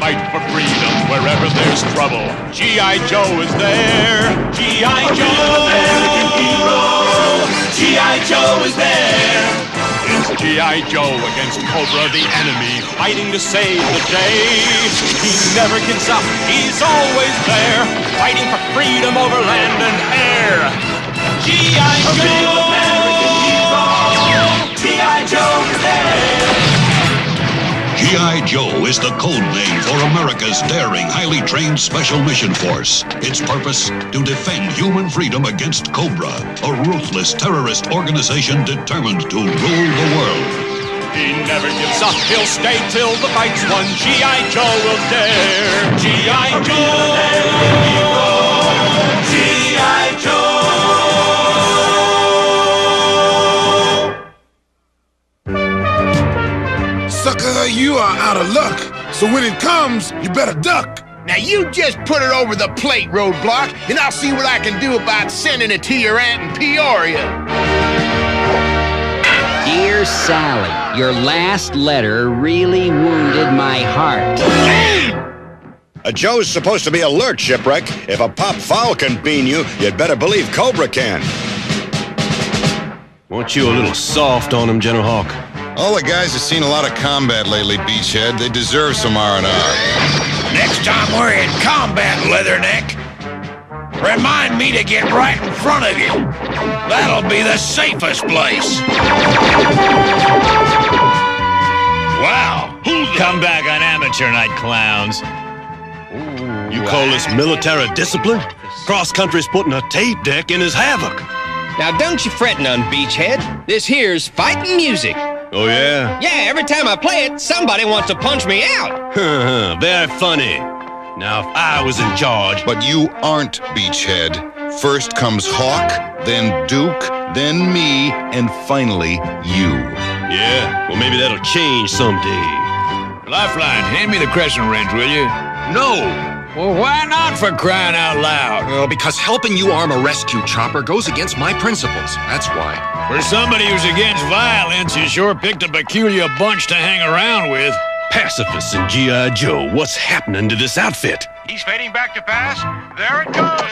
fight for freedom wherever there's trouble. G.I. Joe is there. G.I. Joe, American hero. G.I. Joe is there. It's G.I. Joe against Cobra, the enemy, fighting to save the day. He never gives up. He's always there, fighting for freedom over land and air. G.I. Joe, American hero. G.I. Joe is there. G.I. Joe is the code name for America's daring, highly trained Special Mission Force. Its purpose? To defend human freedom against Cobra, a ruthless terrorist organization determined to rule the world. He never gives up. He'll stay till the fight's won. G.I. Joe will dare. G.I. Joe, G.I. Joe. Sucker, you are out of luck. So when it comes, you better duck. Now you just put it over the plate, Roadblock, and I'll see what I can do about sending it to your aunt in Peoria. Dear Sally, your last letter really wounded my heart. Joe's supposed to be alert, Shipwreck. If a pop foul can bean you, you'd better believe Cobra can. Weren't you a little soft on him, General Hawk? All the guys have seen a lot of combat lately, Beachhead. They deserve some R&R. Next time we're in combat, Leatherneck, remind me to get right in front of you. That'll be the safest place. Wow. Come back on amateur night, clowns. You call this military discipline? Cross-country's putting a tape deck in his havoc. Now, don't you fret none, Beachhead. This here's fighting music. Oh, yeah? Yeah, every time I play it, somebody wants to punch me out. Very funny. Now, if I was in charge... But you aren't, Beachhead. First comes Hawk, then Duke, then me, and finally you. Yeah, well, maybe that'll change someday. Lifeline, hand me the crescent wrench, will you? No! Well, why not, for crying out loud? Well, because helping you arm a rescue chopper goes against my principles. That's why. For somebody who's against violence, you sure picked a peculiar bunch to hang around with. Pacifists and G.I. Joe, what's happening to this outfit? He's fading back to pass. There it goes.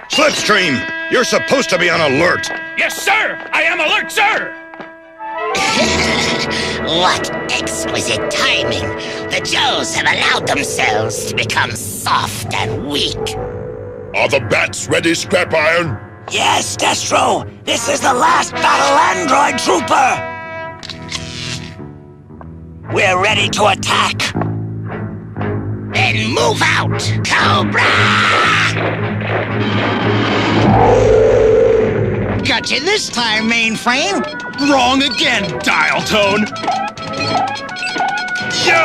Slipstream, you're supposed to be on alert. Yes, sir! I am alert, sir! What exquisite timing! The Joes have allowed themselves to become soft and weak. Are the bats ready, Scrap Iron? Yes, Destro! This is the last battle android trooper! We're ready to attack! Then move out, Cobra! Got you this time, mainframe! Wrong again, dial tone. Yo,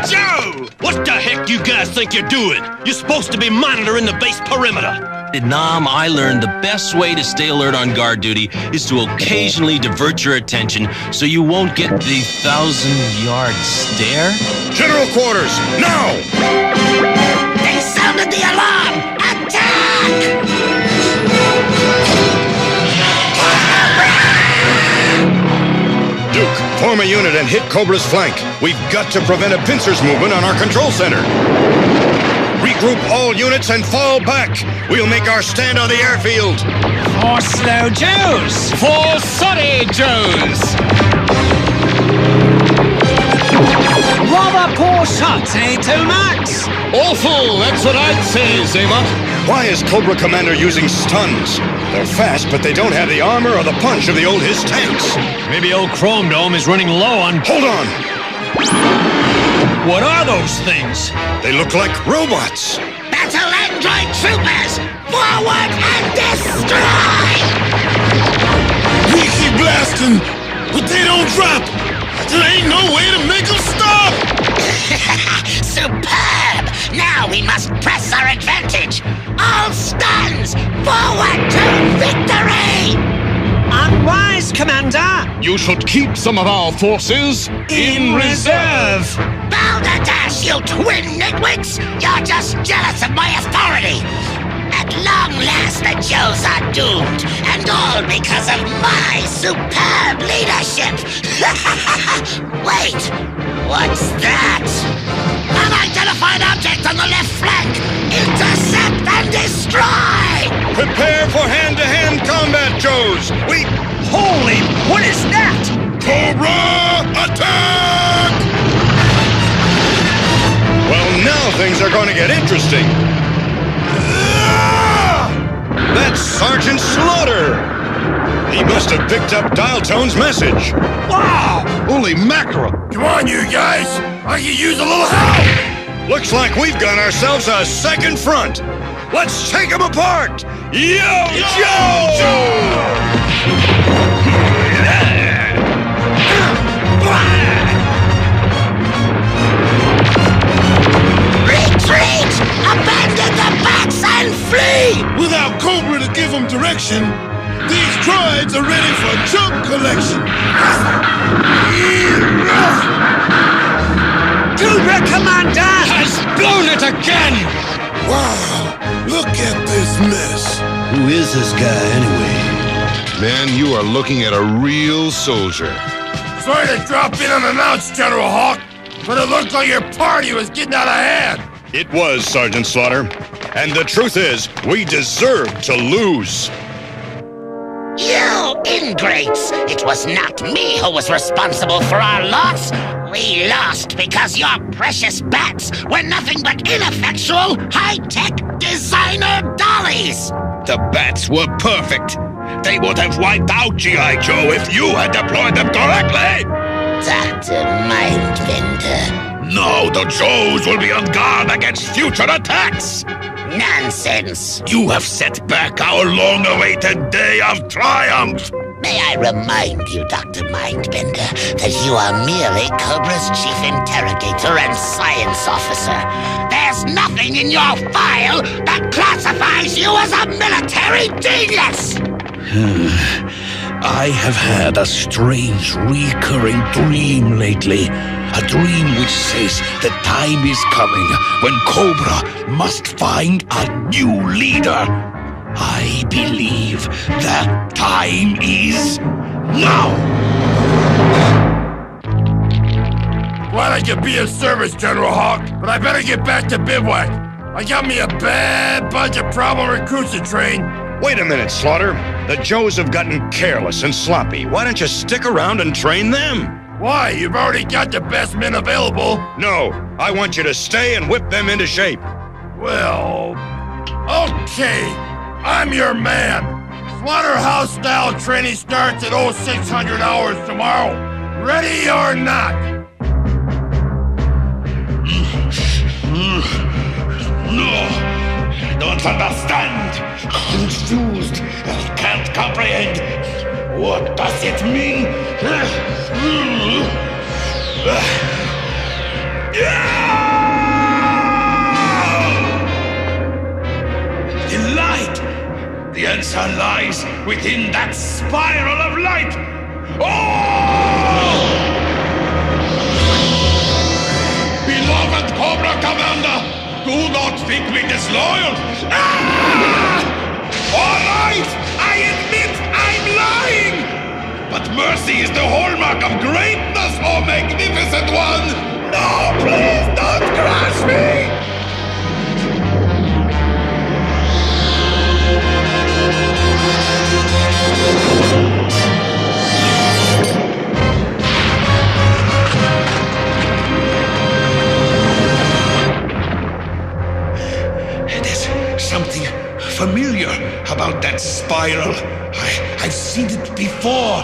Joe! What the heck you guys think you're doing? You're supposed to be monitoring the base perimeter. Nom, I learned the best way to stay alert on guard duty is to occasionally divert your attention so you won't get the 1,000-yard stare. General quarters, now! They sounded the alarm! Attack! Duke, form a unit and hit Cobra's flank. We've got to prevent a pincer's movement on our control center. Regroup all units and fall back. We'll make our stand on the airfield. For slow Joes! For sorry Joes! Rather poor shot, eh, Tomax? Awful, that's what I'd say, Zaymot. Why is Cobra Commander using stuns? They're fast, but they don't have the armor or the punch of the old His tanks. Maybe old Chrome Dome is running low on... Hold on! What are those things? They look like robots. Battle android troopers! Forward and destroy! We keep blasting, but they don't drop. There ain't no way to make them stop! Superb! Now we must press our advantage! All stuns! Forward to victory! Unwise, Commander! You should keep some of our forces in reserve! Balderdash, you twin nitwits! You're just jealous of my authority! At long last, the Joes are doomed, and all because of my superb leadership! Wait, what's that? Unidentified object on the left flank! Intercept and destroy! Prepare for hand-to-hand combat, Joes! Holy, what is that? Cobra, attack! Well, now things are going to get interesting. That's Sergeant Slaughter! He must have picked up Dial Tone's message. Wow! Holy mackerel! Come on, you guys! I could use a little help! Looks like we've got ourselves a second front. Let's take them apart! Yo, Joe! Retreat! Abandon the bats and flee! Without Cobra to give them direction, these droids are ready for junk collection. Cobra Commander has blown it again! Wow, look at this mess. Who is this guy anyway? Man, you are looking at a real soldier. Sorry to drop in unannounced, General Hawk, but it looked like your party was getting out of hand. It was, Sergeant Slaughter. And the truth is, we deserved to lose. You ingrates! It was not me who was responsible for our loss. We lost because your precious bats were nothing but ineffectual, high-tech designer dollies! The bats were perfect. They would have wiped out G.I. Joe if you had deployed them correctly! Dr. Mindbender. Now the Joes will be on guard against future attacks! Nonsense! You have set back our long-awaited day of triumph! May I remind you, Dr. Mindbender, that you are merely Cobra's chief interrogator and science officer. There's nothing in your file that classifies you as a military genius! I have had a strange recurring dream lately. A dream which says the time is coming when Cobra must find a new leader. I believe that time is now. Glad I could be of service, General Hawk, but I better get back to bivouac. I got me a bad bunch of problem recruits to train. Wait a minute, Slaughter. The Joes have gotten careless and sloppy. Why don't you stick around and train them? Why? You've already got the best men available. No, I want you to stay and whip them into shape. Well, okay. I'm your man. Slaughterhouse-style training starts at 0600 hours tomorrow. Ready or not? No, I don't understand. Confused. I can't comprehend. What does it mean? The light! The answer lies within that spiral of light! Oh! Beloved Cobra Commander, do not think me disloyal! All right, I admit I'm lying! But mercy is the hallmark of greatness, oh magnificent one! No, please don't crush me! There's something familiar about that spiral. I've seen it before.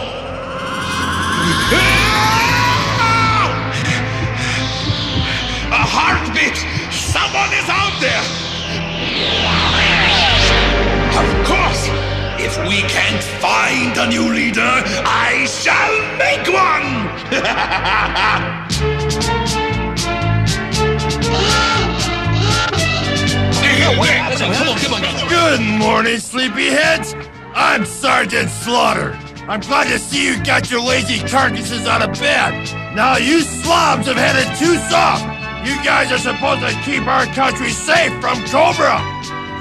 A heartbeat! Someone is out there! Of course! If we can't find a new leader, I shall make one! Good morning, sleepyheads. I'm Sergeant Slaughter. I'm glad to see you got your lazy carcasses out of bed. Now you slobs have had it too soft. You guys are supposed to keep our country safe from Cobra.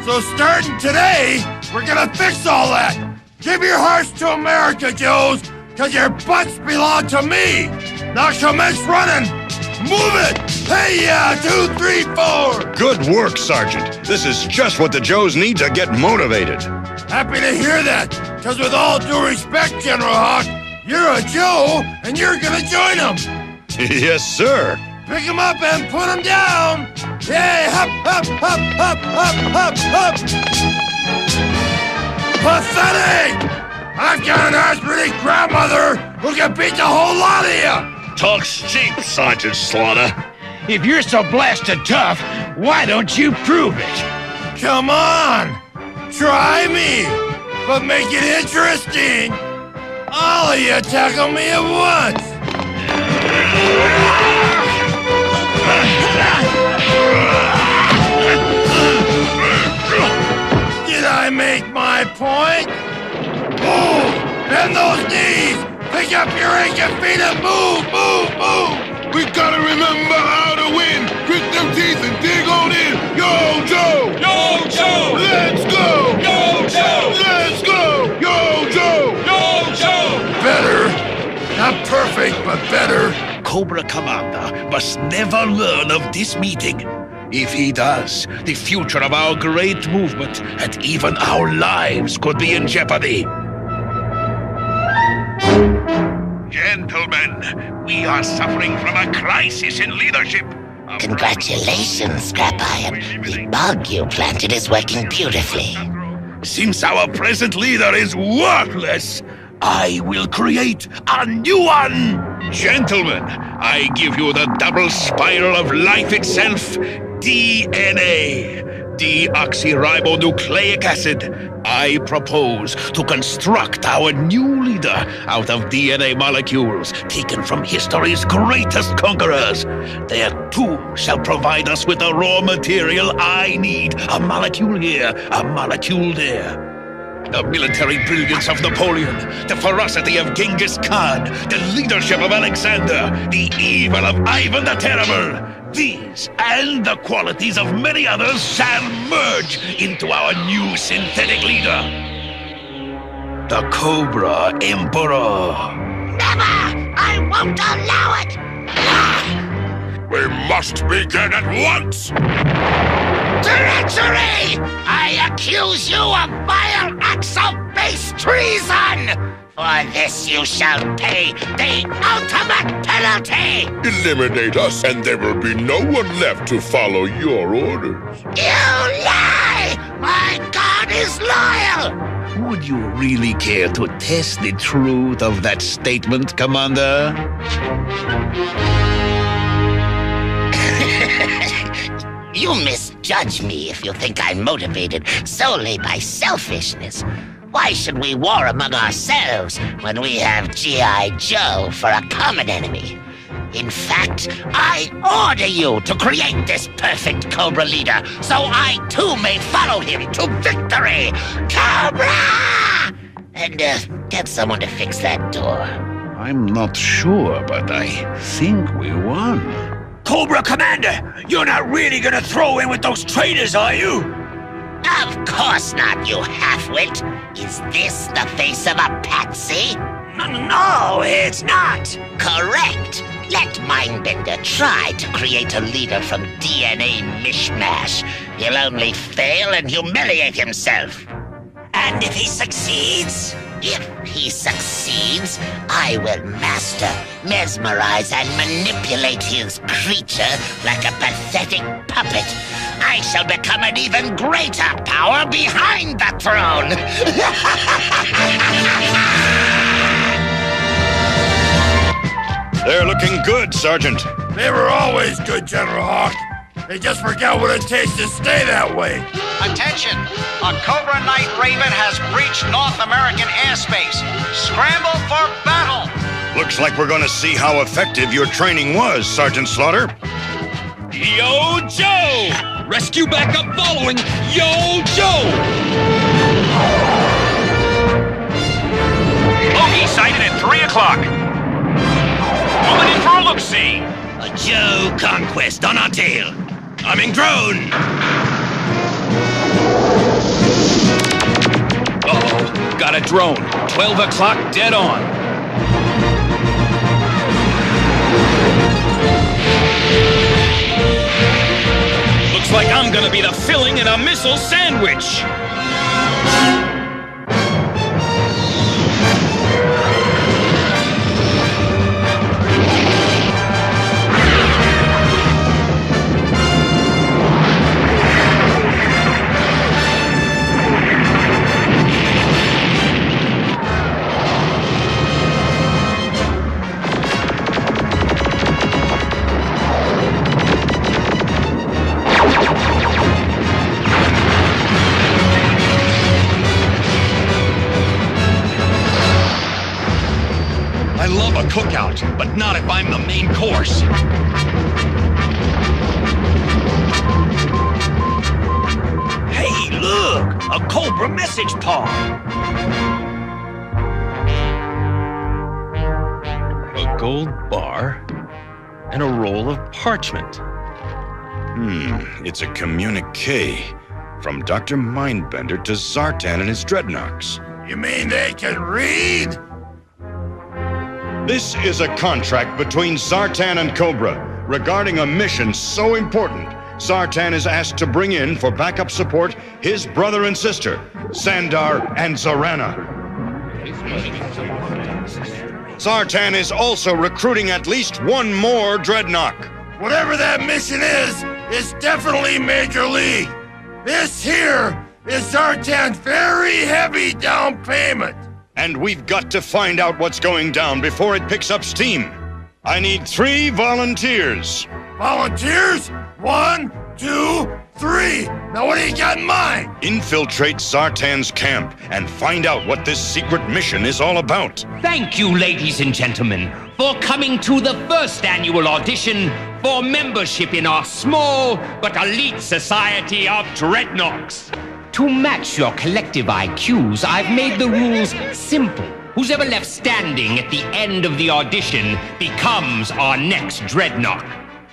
So starting today, we're gonna fix all that. Give your hearts to America, Joes, cause your butts belong to me. Now commence running. Move it! Hey, 2, 3, 4! Good work, Sergeant. This is just what the Joes need to get motivated. Happy to hear that, because with all due respect, General Hawk, you're a Joe, and you're gonna join them. Yes, sir. Pick him up and put him down! Yay! Hop, hop, hop, hop, hop, hop, hop! Pathetic! I've got an arthritic grandmother who can beat the whole lot of you! Talk's cheap, Sergeant Slaughter. If you're so blasted tough, why don't you prove it? Come on! Try me! But make it interesting! All of you tackle me at once! Did I make my point? Move! Bend those knees! Pick up your aching feet and move, move, move! We gotta remember how to win! Grit them teeth and dig on in! Yo, Joe! Yo, Joe! Let's go! Yo, Joe! Let's go! Yo, Joe! Yo, Joe! Better. Not perfect, but better. Cobra Commander must never learn of this meeting. If he does, the future of our great movement and even our lives could be in jeopardy. Gentlemen, we are suffering from a crisis in leadership. Congratulations, Scrap Iron. The bug you planted is working beautifully. Since our present leader is worthless, I will create a new one! Gentlemen, I give you the double spiral of life itself, DNA. Deoxyribonucleic acid. I propose to construct our new leader out of DNA molecules taken from history's greatest conquerors. Their tomb shall provide us with the raw material I need. A molecule here, a molecule there. The military brilliance of Napoleon, the ferocity of Genghis Khan, the leadership of Alexander, the evil of Ivan the Terrible. These and the qualities of many others shall merge into our new synthetic leader. The Cobra Emperor. Never! I won't allow it! We must begin at once! Treachery! I accuse you of vile acts of base treason! For this you shall pay the ultimate penalty! Eliminate us and there will be no one left to follow your orders. You lie! My God is loyal! Would you really care to test the truth of that statement, Commander? You misjudge me if you think I'm motivated solely by selfishness. Why should we war among ourselves when we have G.I. Joe for a common enemy? In fact, I order you to create this perfect Cobra leader so I too may follow him to victory! Cobra! And get someone to fix that door. I'm not sure, but I think we won. Cobra Commander, you're not really gonna throw in with those traitors, are you? Of course not, you half-wit. Is this the face of a patsy? No, it's not. Correct. Let Mindbender try to create a leader from DNA mishmash. He'll only fail and humiliate himself. And if he succeeds? If he succeeds, I will master, mesmerize, and manipulate his creature like a pathetic puppet. I shall become an even greater power behind the throne. They're looking good, Sergeant. They were always good, General Hawk. They just forgot what it takes to stay that way. Attention! A Cobra Knight Raven has breached North American airspace. Scramble for battle! Looks like we're gonna see how effective your training was, Sergeant Slaughter. Yo, Joe! Rescue backup following! Yo, Joe! Bogey sighted at 3 o'clock. Moving in for a look-see. A Joe conquest on our tail. Coming drone! Uh-oh, got a drone. 12 o'clock, dead on. a missile sandwich. I love a cookout, but not if I'm the main course. Hey, look! A Cobra message pod! A gold bar and a roll of parchment. It's a communique from Dr. Mindbender to Zartan and his dreadnoughts. You mean they can read? This is a contract between Zartan and Cobra regarding a mission so important. Zartan is asked to bring in for backup support his brother and sister, Sandar and Zorana. Zartan is also recruiting at least one more dreadnought. Whatever that mission is definitely Major League. This here is Zartan's very heavy down payment. And we've got to find out what's going down before it picks up steam. I need 3 volunteers. Volunteers? 1, 2, 3. Now what do you got in mind? Infiltrate Zartan's camp and find out what this secret mission is all about. Thank you, ladies and gentlemen, for coming to the first annual audition for membership in our small but elite society of dreadnoughts. To match your collective IQs, I've made the rules simple. Who's ever left standing at the end of the audition becomes our next dreadnought.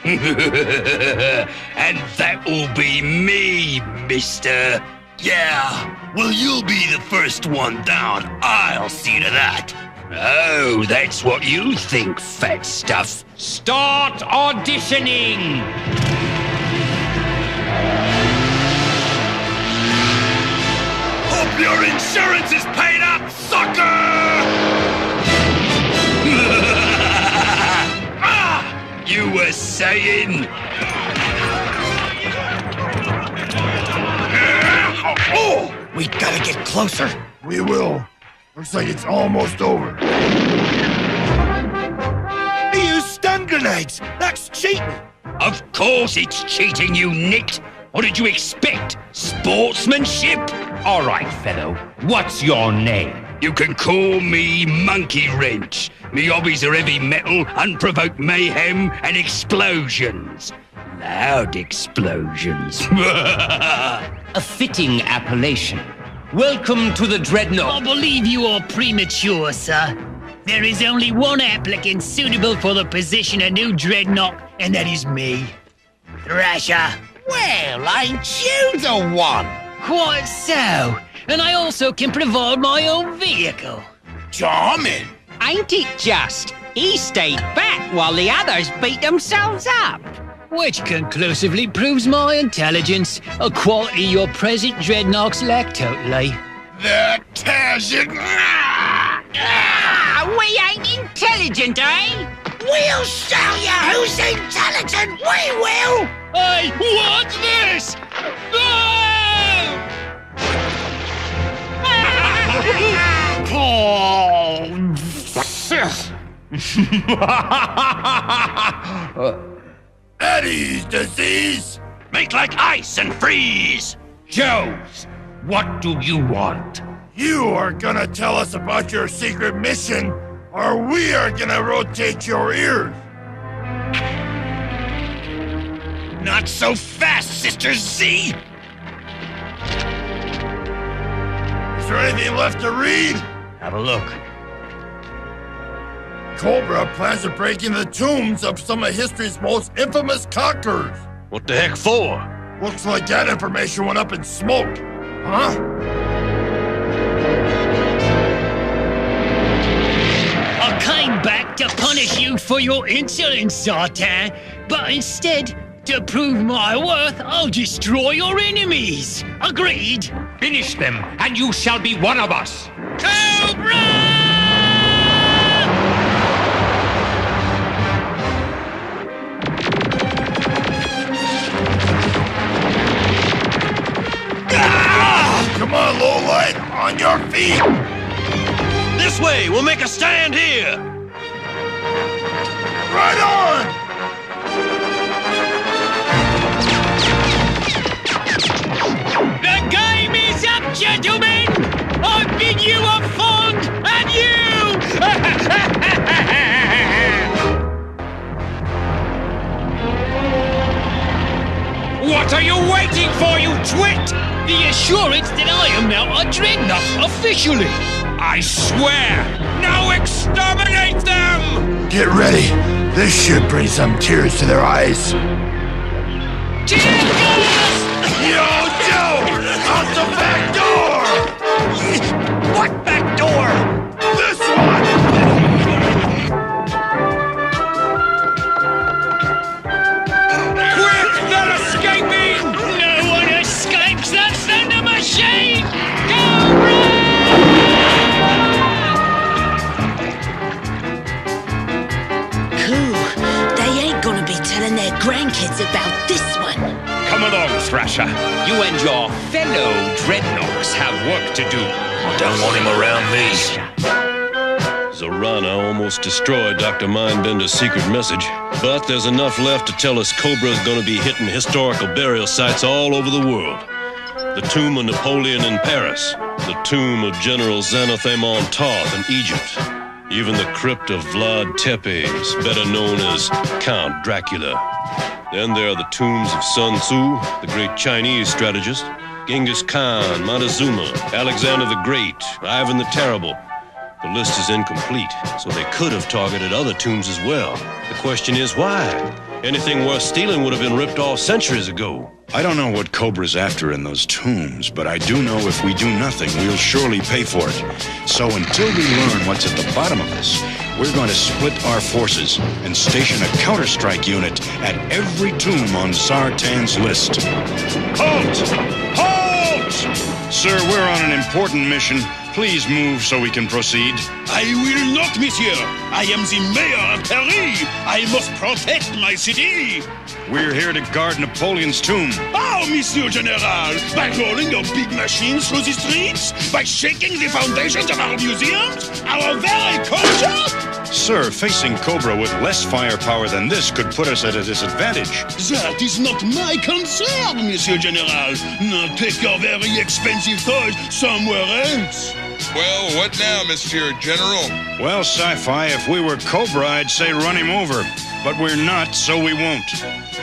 And that'll be me, mister. Yeah, well, you'll be the first one down. I'll see to that. Oh, that's what you think, fat stuff. Start auditioning! Hope your insurance is paid up, sucker! You were saying? Oh! We gotta get closer. We will. Looks like it's almost over. He used stun grenades! That's cheating! Of course it's cheating, you nit! What did you expect? Sportsmanship? All right, fellow. What's your name? You can call me Monkey Wrench. Me hobbies are heavy metal, unprovoked mayhem, and explosions. Loud explosions. A fitting appellation. Welcome to the Dreadnought. I believe you are premature, sir. There is only one applicant suitable for the position of new Dreadnought, and that is me. Thrasher. Well, ain't you the one? Quite so. And I also can provide my own vehicle. Charming. Ain't it just? He stayed back while the others beat themselves up. Which conclusively proves my intelligence, a quality your present dreadnoughts lack totally. That tears it. We ain't intelligent, eh? We'll show you who's intelligent, we will! Hey, what's this? Eddie's disease! Make like ice and freeze! Joes, what do you want? You are gonna tell us about your secret mission, or we are gonna rotate your ears! Not so fast, Sister Z! Is there anything left to read? Have a look. Cobra plans to break into the tombs of some of history's most infamous conquerors. What the heck for? Looks like that information went up in smoke. Huh? I came back to punish you for your insolence, Zartan, but instead, To prove my worth, I'll destroy your enemies. Agreed? Finish them, and you shall be one of us. Come on, lowlight, on your feet! This way, we'll make a stand here! Right on! The game is up, gentlemen! I bid you a fond adieu! What are you waiting for, you twit? The assurance that I am now a Dreadnought officially! I swear! Now exterminate them! Get ready. This should bring some tears to their eyes. Yo, Joe! Out the back door! What back door? This one! Quick! They're escaping! No one escapes the Thunder Machine! Go Cool. They ain't gonna be telling their grandkids about this one. Come along, Thrasher. You and your fellow Dreadnoks have work to do. Don't want him around me. Zorana almost destroyed Dr. Mindbender's secret message, but there's enough left to tell us Cobra's gonna be hitting historical burial sites all over the world. The tomb of Napoleon in Paris, the tomb of General Xanathamon Toth in Egypt, even the crypt of Vlad Tepes, better known as Count Dracula. Then there are the tombs of Sun Tzu, the great Chinese strategist, Genghis Khan, Montezuma, Alexander the Great, Ivan the Terrible. The list is incomplete, so they could have targeted other tombs as well. The question is why? Anything worth stealing would have been ripped off centuries ago. I don't know what Cobra's after in those tombs, but I do know if we do nothing, we'll surely pay for it. So until we learn what's at the bottom of this, we're going to split our forces and station a counter-strike unit at every tomb on Zartan's list. Halt! Halt! Sir, we're on an important mission. Please move so we can proceed. I will not, monsieur. I am the mayor of Paris. I must protect my city. We're here to guard Napoleon's tomb. How, Monsieur General? By rolling your big machines through the streets? By shaking the foundations of our museums? Our very culture? Sir, facing Cobra with less firepower than this could put us at a disadvantage. That is not my concern, Monsieur General. Now take your very expensive toys somewhere else. Well, what now, Monsieur General? Well, Sci-Fi, if we were Cobra, I'd say run him over. But we're not, so we won't.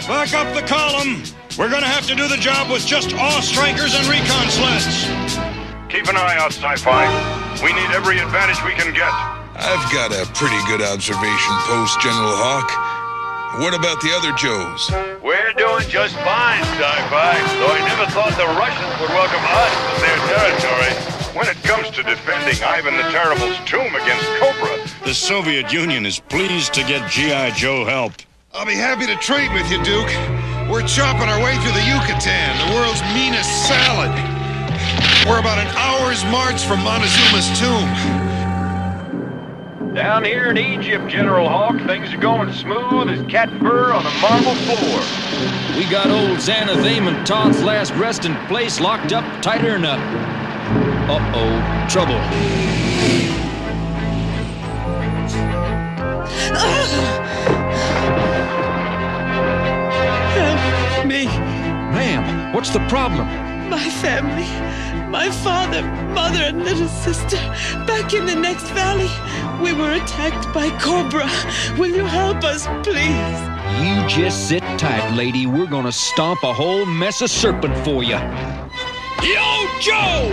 Back up the column! We're gonna have to do the job with just awe strikers and recon sleds. Keep an eye out, Sci-Fi. We need every advantage we can get. I've got a pretty good observation post, General Hawk. What about the other Joes? We're doing just fine, Sci-Fi, though I never thought the Russians would welcome us to their territory. When it comes to defending Ivan the Terrible's tomb against Cobra, the Soviet Union is pleased to get G.I. Joe help. I'll be happy to trade with you, Duke. We're chopping our way through the Yucatan, the world's meanest salad. We're about an hour's march from Montezuma's tomb. down here in Egypt, General Hawk, things are going smooth as cat fur on a marble floor. We got old Xanathamon Toth's last resting place locked up tighter than up. Uh-oh, trouble. Help me. Ma'am, what's the problem? My family, my father, mother, and little sister, back in the next valley. We were attacked by Cobra. Will you help us, please? You just sit tight, lady. We're gonna stomp a whole mess of serpent for you. Yo, Joe!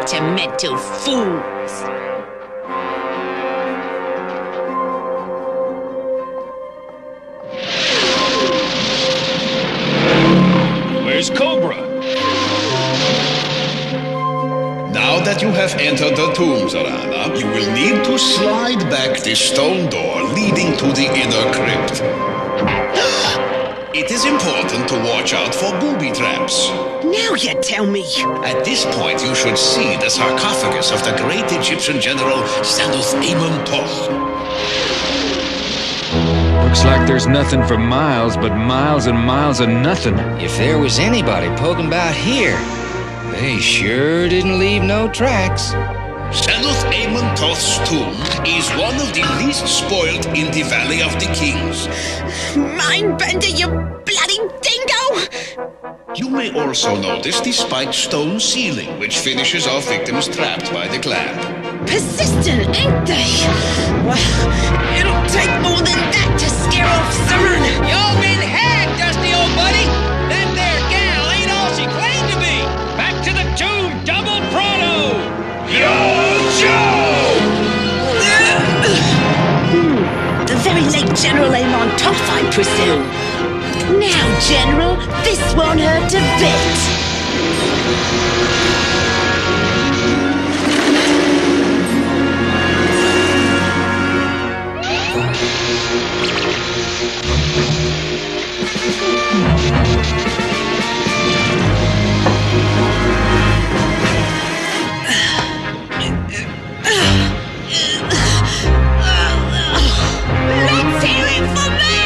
Sentimental fools. Where's Cobra? Now that you have entered the tomb, Zorana, you will need to slide back the stone door leading to the inner crypt. It is important to watch out for booby traps. Now you tell me. At this point, you should see the sarcophagus of the great Egyptian general Serpentor. Looks like there's nothing for miles, but miles and miles of nothing. If there was anybody poking about here, they sure didn't leave no tracks. Serpentor's tomb is one of the least spoiled in the Valley of the Kings. Mindbender, you bloody dingo! You may also notice the spiked stone ceiling, which finishes off victims trapped by the clamp. Persistent, ain't they? Well, it'll take more than that to scare off Serena. Y'all been had, Dusty old buddy. That there gal ain't all she claimed to be. Back to the tomb, double proto. Yo, Joe! The very late General Amon Toth, I presume. Now, General, this won't hurt a bit. Let's hear it for me!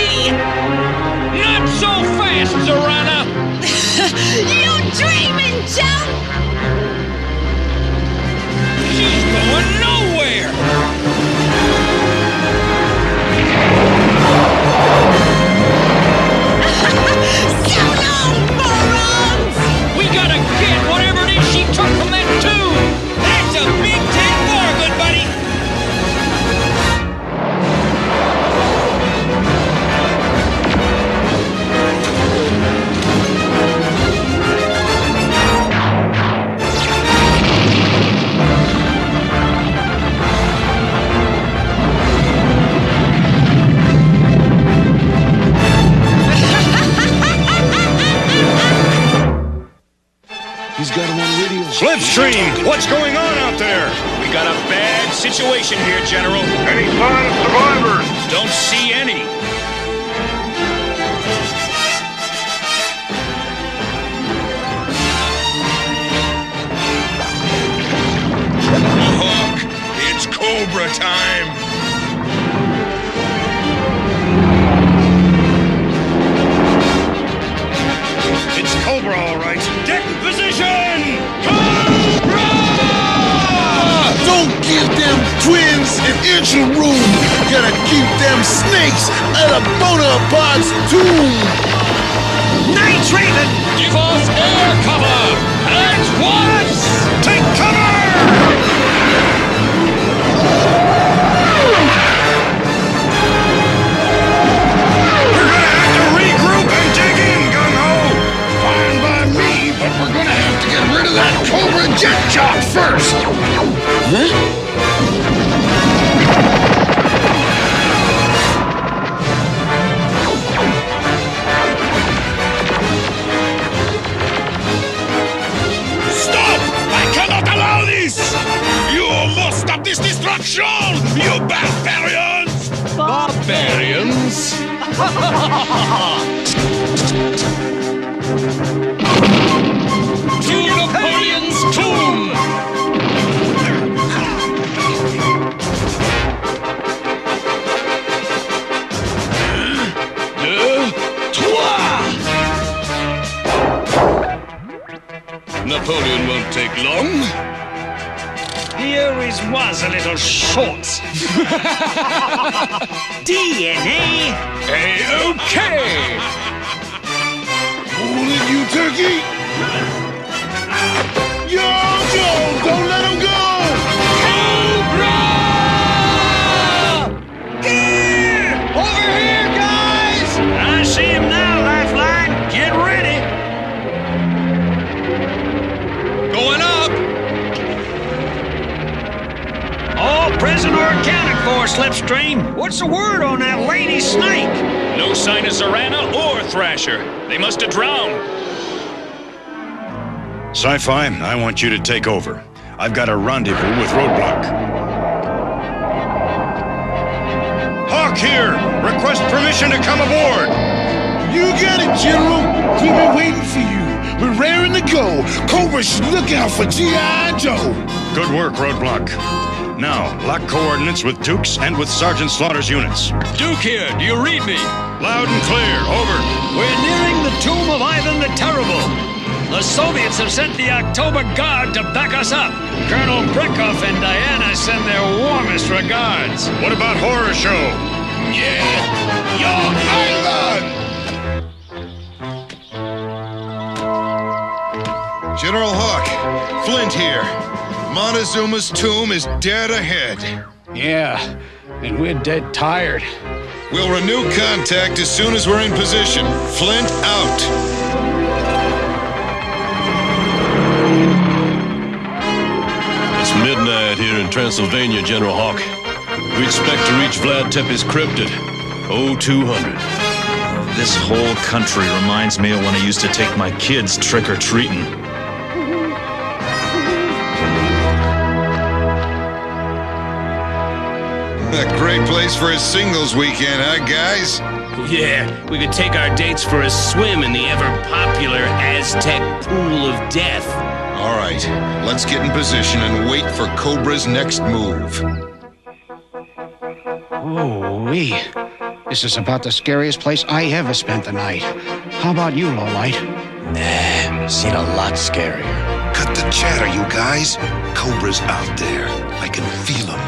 Not so fast, Zorana. You dreaming, Joe? She's going nowhere. So long, morons! We gotta get whatever it is she took from that tomb. That's a big 10-4, good buddy. He's got him on radio. Slipstream, what's going on out there? We got a bad situation here, General. Any sign of survivors? Don't see any. Hawk, it's Cobra time. It's Cobra, all right. Get in position! Don't give them twins an inch of room. Gotta keep them snakes out of Bonaparte's tomb. Night Raven, give us air cover at once. Take cover! We're gonna have to regroup and dig in, Gung-Ho. Fine by me, but we're gonna have to get rid of that Cobra jet jock first. Huh? Stop! I cannot allow this! You must stop this destruction, you barbarians! Barbarians? To Napoleon's tomb. Napoleon won't take long. He always was a little short. DNA? A-OK! Hold it, you turkey! Yo, Joe, don't let him go! Over here, guys! I see him now, Lifeline. Get ready. Going up. All prisoner accounted for, Slipstream. What's the word on that lady snake? No sign of Zorana or Thrasher. They must have drowned. Sci-Fi, I want you to take over. I've got a rendezvous with Roadblock. Hawk here! Request permission to come aboard! You got it, General. We've been waiting for you. We're raring to go. Cobra should look out for G.I. Joe. Good work, Roadblock. Now, lock coordinates with Duke's and with Sergeant Slaughter's units. Duke here, do you read me? Loud and clear, over. We're nearing the tomb of Ivan the Terrible. The Soviets have sent the October Guard to back us up. Colonel Brekov and Diana send their warmest regards. What about Horror Show? Yeah, your island! General Hawk, Flint here. Montezuma's tomb is dead ahead. Yeah, and we're dead tired. We'll renew contact as soon as we're in position. Flint out. It's midnight here in Transylvania, General Hawk. We expect to reach Vlad Tepes crypt at 0200. This whole country reminds me of when I used to take my kids trick-or-treating. A great place for a singles weekend, huh, guys? Yeah, we could take our dates for a swim in the ever-popular Aztec Pool of Death. All right, let's get in position and wait for Cobra's next move. Oh-wee. This is about the scariest place I ever spent the night. How about you, Lowlight? Nah, seen a lot scarier. Cut the chatter, you guys. Cobra's out there. I can feel him.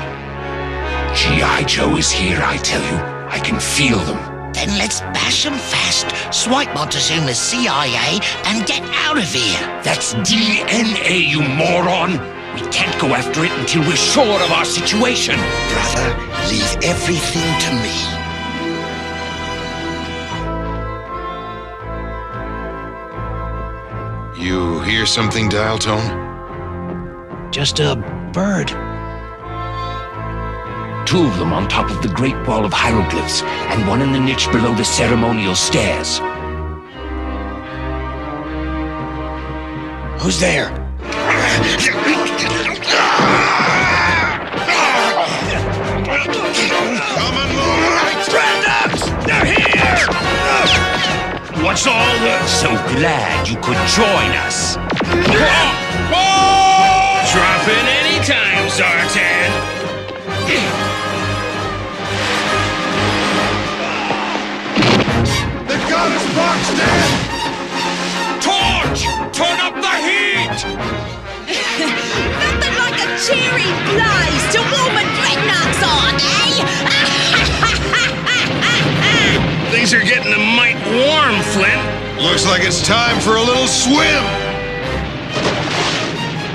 G.I. Joe is here, I tell you. I can feel them. Then let's bash them fast, swipe Montezuma's CIA, and get out of here. That's DNA, you moron. We can't go after it until we're sure of our situation. Brother, leave everything to me. You hear something, Dial Tone? Just a bird. Two of them on top of the Great Wall of Hieroglyphs, and one in the niche below the ceremonial stairs. Who's there? They're here! What's all the... So glad you could join us. Drop in any time, Zartan. They've got us boxed in! Torch! Turn up the heat! Nothing like a cherry blaze to warm a dreadnoughts on, eh? Things are getting a mite warm, Flint. Looks like it's time for a little swim!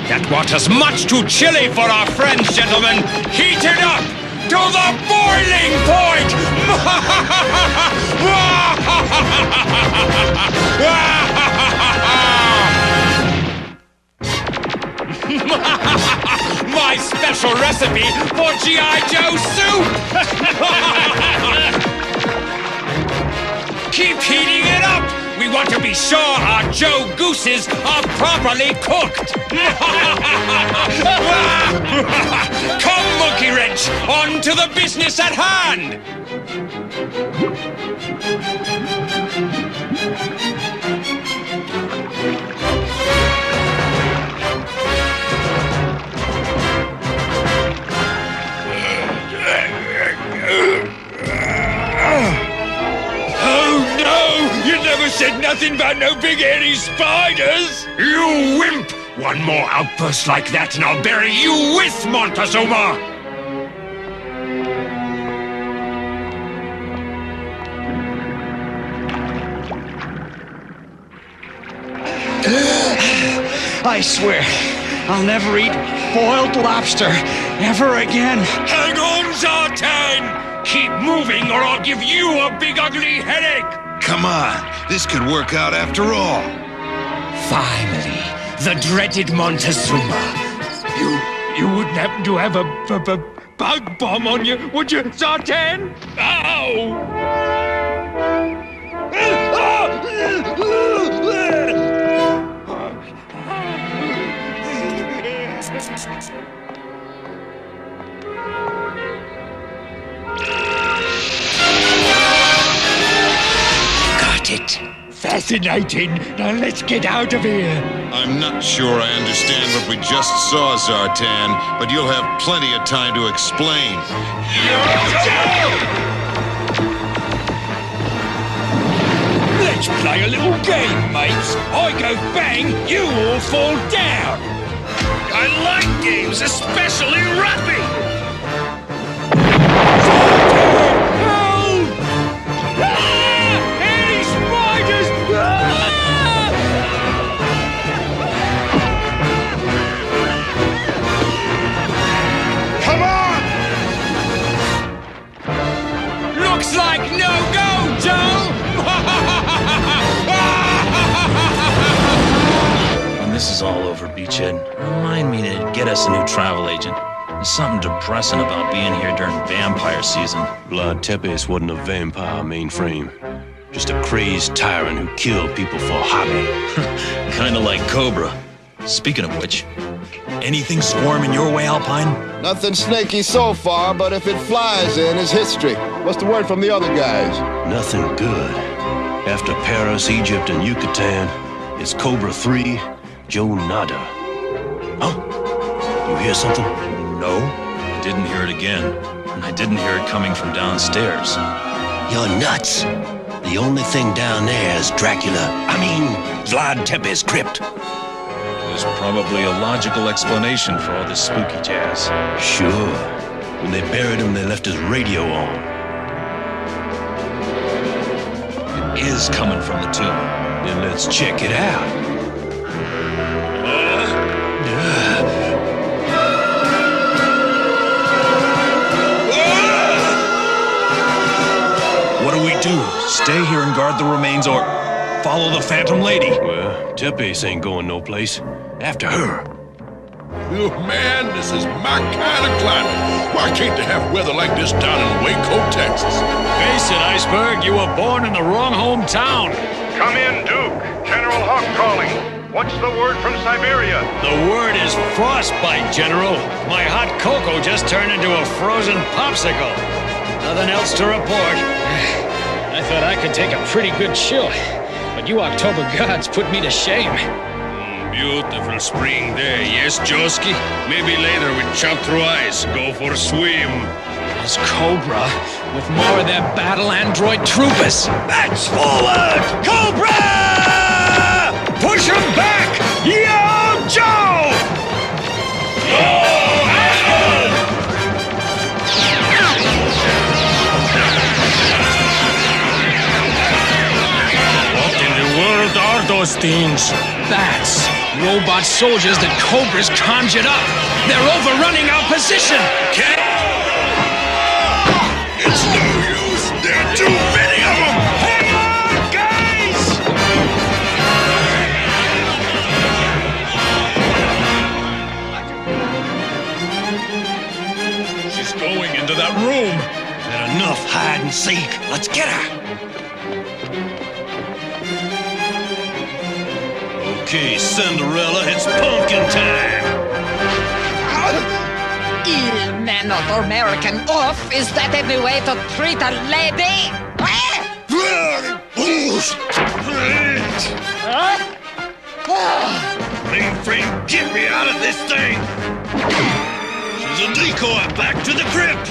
That water's much too chilly for our friends, gentlemen. Heat it up to the boiling point! My special recipe for G.I. Joe soup! Keep heating it up! We want to be sure our Joe Gooses are properly cooked! Come, Monkey Wrench, on to the business at hand! You never said nothing about no big hairy spiders! You wimp! One more outburst like that and I'll bury you with Montezuma! I swear, I'll never eat boiled lobster ever again. Hang on, Zartan! Keep moving or I'll give you a big ugly headache! Come on, this could work out after all. Finally, the dreaded Montezuma. You wouldn't happen to have a bug bomb on you, would you, Zartan? Ow! Got it. Fascinating. Now let's get out of here. I'm not sure I understand what we just saw, Zartan, but you'll have plenty of time to explain. Let's play a little game, mates. I go bang, you all fall down. I like games, especially rugby. Looks like no go, Joe! When this is all over, Beachhead, remind me to get us a new travel agent. There's something depressing about being here during vampire season. Vlad Tepes wasn't a vampire, mainframe. Just a crazed tyrant who killed people for hobby. Kinda like Cobra. Speaking of which, anything squirming your way, Alpine? Nothing snaky so far, but if it flies in, it's history. What's the word from the other guys? Nothing good. After Paris, Egypt, and Yucatan, it's Cobra 3, Joe Nada. Huh? You hear something? No, I didn't hear it again. And I didn't hear it coming from downstairs. You're nuts. The only thing down there is Vlad Tepes' crypt. There's probably a logical explanation for all this spooky jazz. Sure. When they buried him, they left his radio on. It is coming from the tomb. Then let's check it out. What do we do? Stay here and guard the remains or follow the Phantom Lady? Well, Tepes ain't going no place. After her. Oh, man, this is my kind of climate. Why can't they have weather like this down in Waco, Texas? Face it, Iceberg, you were born in the wrong hometown. Come in, Duke. General Hawk calling. What's the word from Siberia? The word is frostbite, General. My hot cocoa just turned into a frozen popsicle. Nothing else to report. I thought I could take a pretty good chill, but you October gods put me to shame. Beautiful spring day, yes, Joski? Maybe later we chop through ice, go for a swim. There's Cobra with more of their battle android troopers. Bats forward! Cobra! Push him back! Yo, Joe! What in the world are those things? Bats. Robot soldiers that Cobra's conjured up. They're overrunning our position. It's no use. There are too many of them. Hang on, guys! She's going into that room. Had enough hide and seek. Let's get her. Okay, Cinderella, it's pumpkin time. Il mannered American off. Is that any way to treat a lady? Mainframe, get me out of this thing! She's a decoy back to the crypt!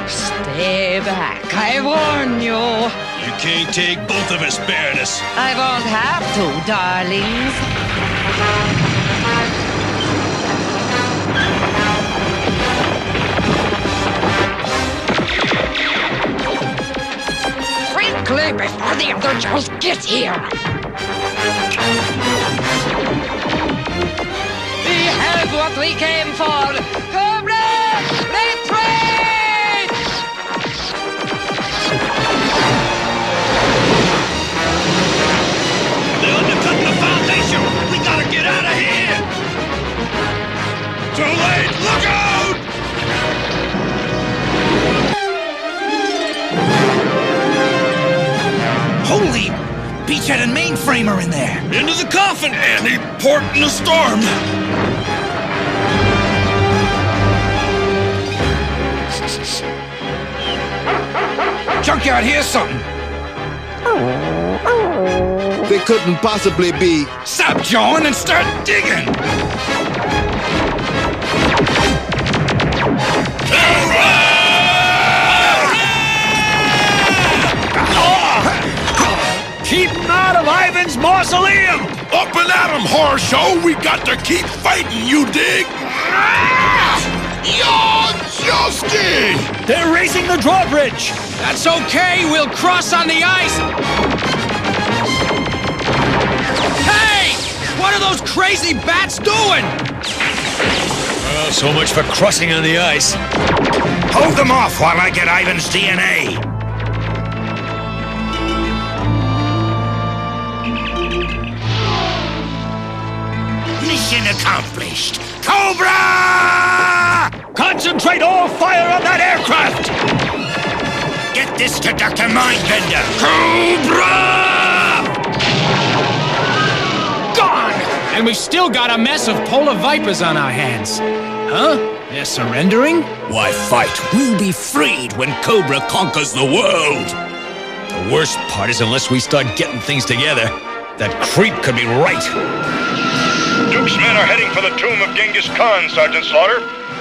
Stay back, I warn you. You can't take both of us, Baroness. I won't have to, darlings. Quickly, before the other Joes get here. We have what we came for. Cobra, retreat! They're undercutting the foundation! We gotta get out of here! Too late! Look out! Holy! Beachhead and Mainframe flamer in there. Into the coffin! Any port in a storm! Junkyard, here's something. They couldn't possibly be. Stop jawing and start digging! Keep him out of Ivan's mausoleum! Up and at 'em, horror show! We got to keep fighting, you dig? You're Justy! They're raising the drawbridge! That's okay, we'll cross on the ice! Hey! What are those crazy bats doing? Well, so much for crossing on the ice. Hold them off while I get Ivan's DNA. Mission accomplished. Cobra! Concentrate all fire on that aircraft! Get this to Dr. Mindbender. Cobra! Gone! And we've still got a mess of polar vipers on our hands. Huh? They're surrendering? Why fight? We'll be freed when Cobra conquers the world. The worst part is unless we start getting things together, that creep could be right. Duke's men are heading for the tomb of Genghis Khan, Sergeant Slaughter.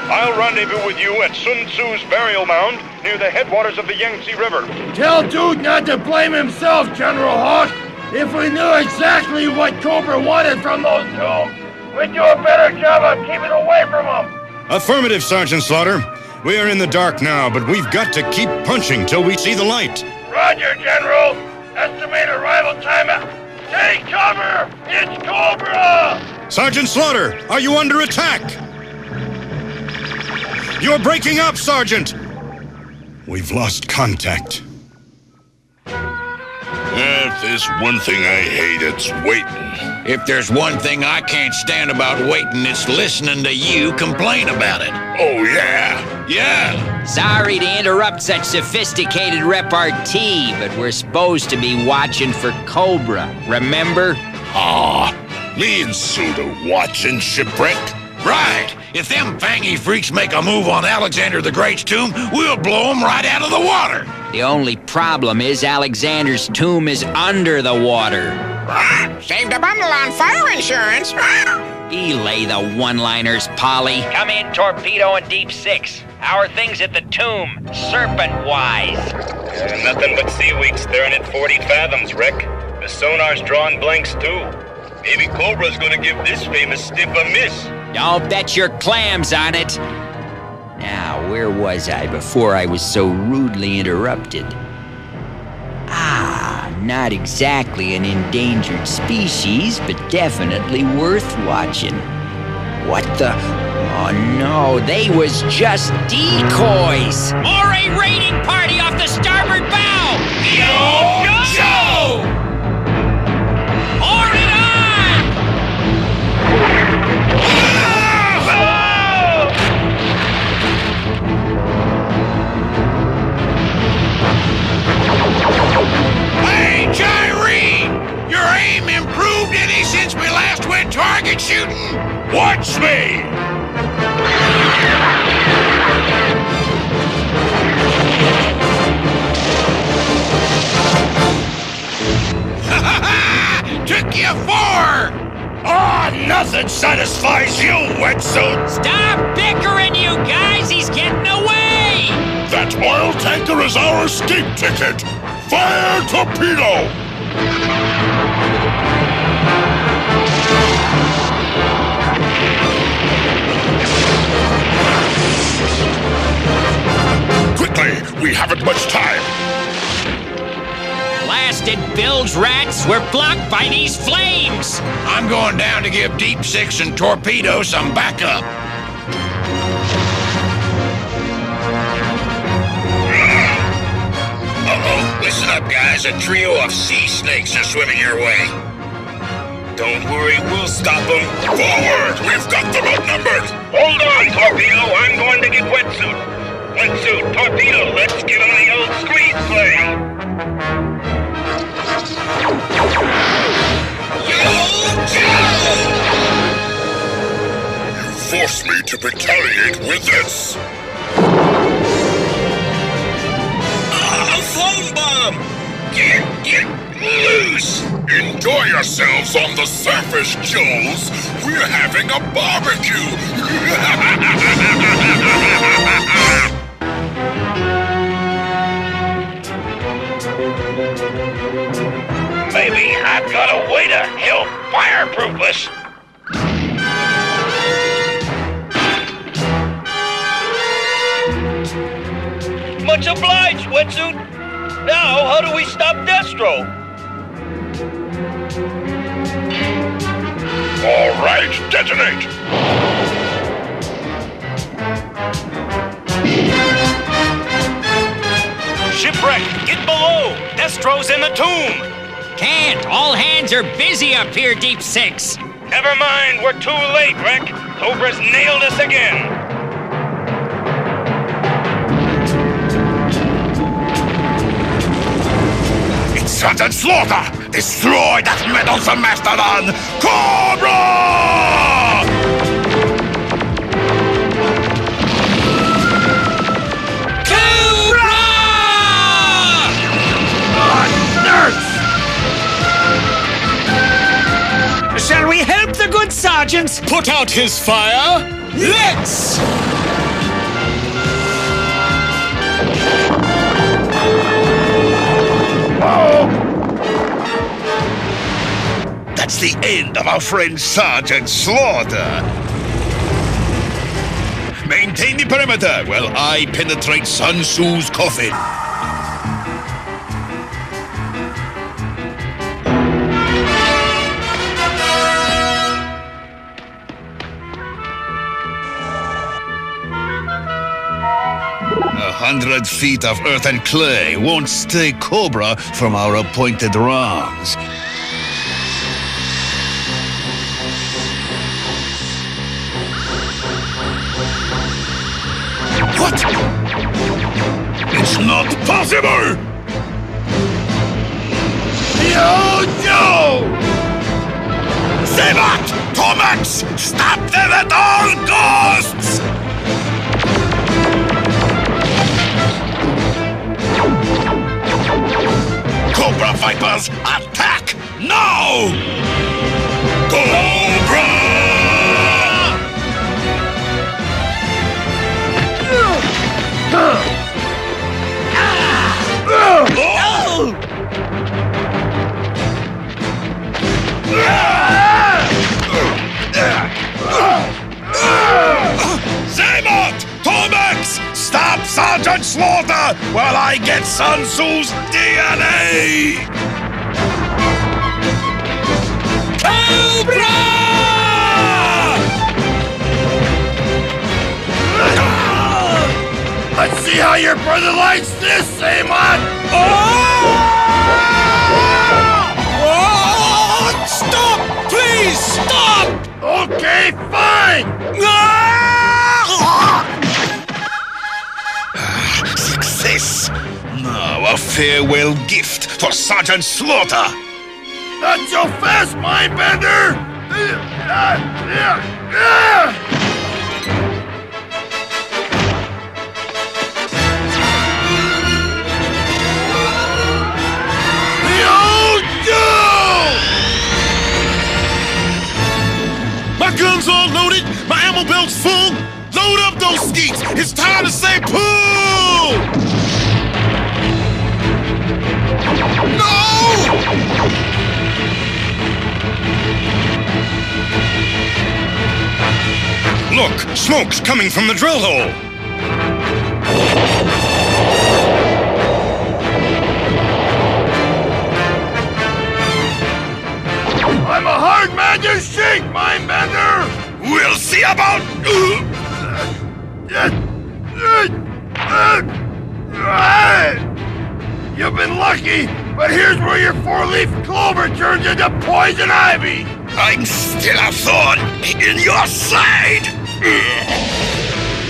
I'll rendezvous with you at Sun Tzu's burial mound near the headwaters of the Yangtze River. Tell Duke not to blame himself, General Hawk. If we knew exactly what Cobra wanted from those tombs, we'd do a better job of keeping away from them. Affirmative, Sergeant Slaughter. We are in the dark now, but we've got to keep punching till we see the light. Roger, General. Estimate arrival time at... Take cover! It's Cobra! Sergeant Slaughter, are you under attack? You're breaking up, Sergeant! We've lost contact. If there's one thing I hate, it's waiting. If there's one thing I can't stand about waiting, it's listening to you complain about it. Oh, yeah? Yeah. Sorry to interrupt such sophisticated repartee, but we're supposed to be watching for Cobra, remember? Ah, me and Suda watching shipwreck? Right. If them fangy freaks make a move on Alexander the Great's tomb, we'll blow them right out of the water. The only problem is Alexander's tomb is under the water. Saved a bundle on fire insurance. Belay the one-liners, Polly. Come in, Torpedo and Deep Six. How are things at the tomb, serpent-wise? Nothing but seaweed staring at 40 fathoms, Rick. The sonar's drawing blanks, too. Maybe Cobra's gonna give this famous stiff a miss. Don't bet your clams on it. Now, where was I before I was so rudely interrupted? Ah, not exactly an endangered species, but definitely worth watching. What the? Oh no, they was just decoys! Or a raiding party off the starboard bow! Yo, Joe! Pour it on! Hey, Gyrene! Your aim improved any since we last went target shooting? Watch me! Took you 4! Ah, nothing satisfies you, wetsuit! Stop bickering, you guys! He's getting away! That oil tanker is our escape ticket! Fire torpedo! Quickly, we haven't much time. Blasted bilge rats, we're blocked by these flames! I'm going down to give Deep Six and Torpedo some backup. Uh-oh, listen up, guys. A trio of sea snakes are swimming your way. Don't worry, we'll stop them. Forward! We've got them outnumbered! Hold on, Torpedo. I'm going to get Wetsuit. Wetsuit, Torpedo, let's give him the old squeeze play. You forced me to retaliate with this. A foam bomb! Get loose! Enjoy yourselves on the surface, Joes. We're having a barbecue. Maybe I've got a way to help fireproof us. Much obliged, Wetsuit. Now, how do we stop Destro? All right, detonate. Shipwreck, get below. Destro's in the tomb. Can't. All hands are busy up here, Deep Six. Never mind, we're too late, Wreck. Cobra's nailed us again. It's Sergeant Slaughter! Destroy that meddlesome mastodon! Cobra! Shall we help the good sergeant? Put out his fire. Let's! That's the end of our friend Sergeant Slaughter. Maintain the perimeter while I penetrate Sun Tzu's coffin. 100 feet of earth and clay won't stay Cobra from our appointed wrongs. What? It's not possible! No! Zebat! Tomax! Stop them at all costs! Cobra Vipers, attack now! Cobra! Zaymot! Tomax! Stop Sergeant Slaughter while I get Sun Tzu's DNA! Cobra! Let's see how your brother likes this, Zaymot! Stop! Please, stop! Okay, fine! Success! Now a farewell gift for Sergeant Slaughter! Not so fast, Mindbender! My gun's all loaded, my ammo belt's full. Load up those skeets. It's time to say pull! No! Look, smoke's coming from the drill hole. I'm a hard man to shake, Mindbender! We'll see about... You've been lucky, but here's where your four-leaf clover turns into poison ivy! I'm still a thorn in your side!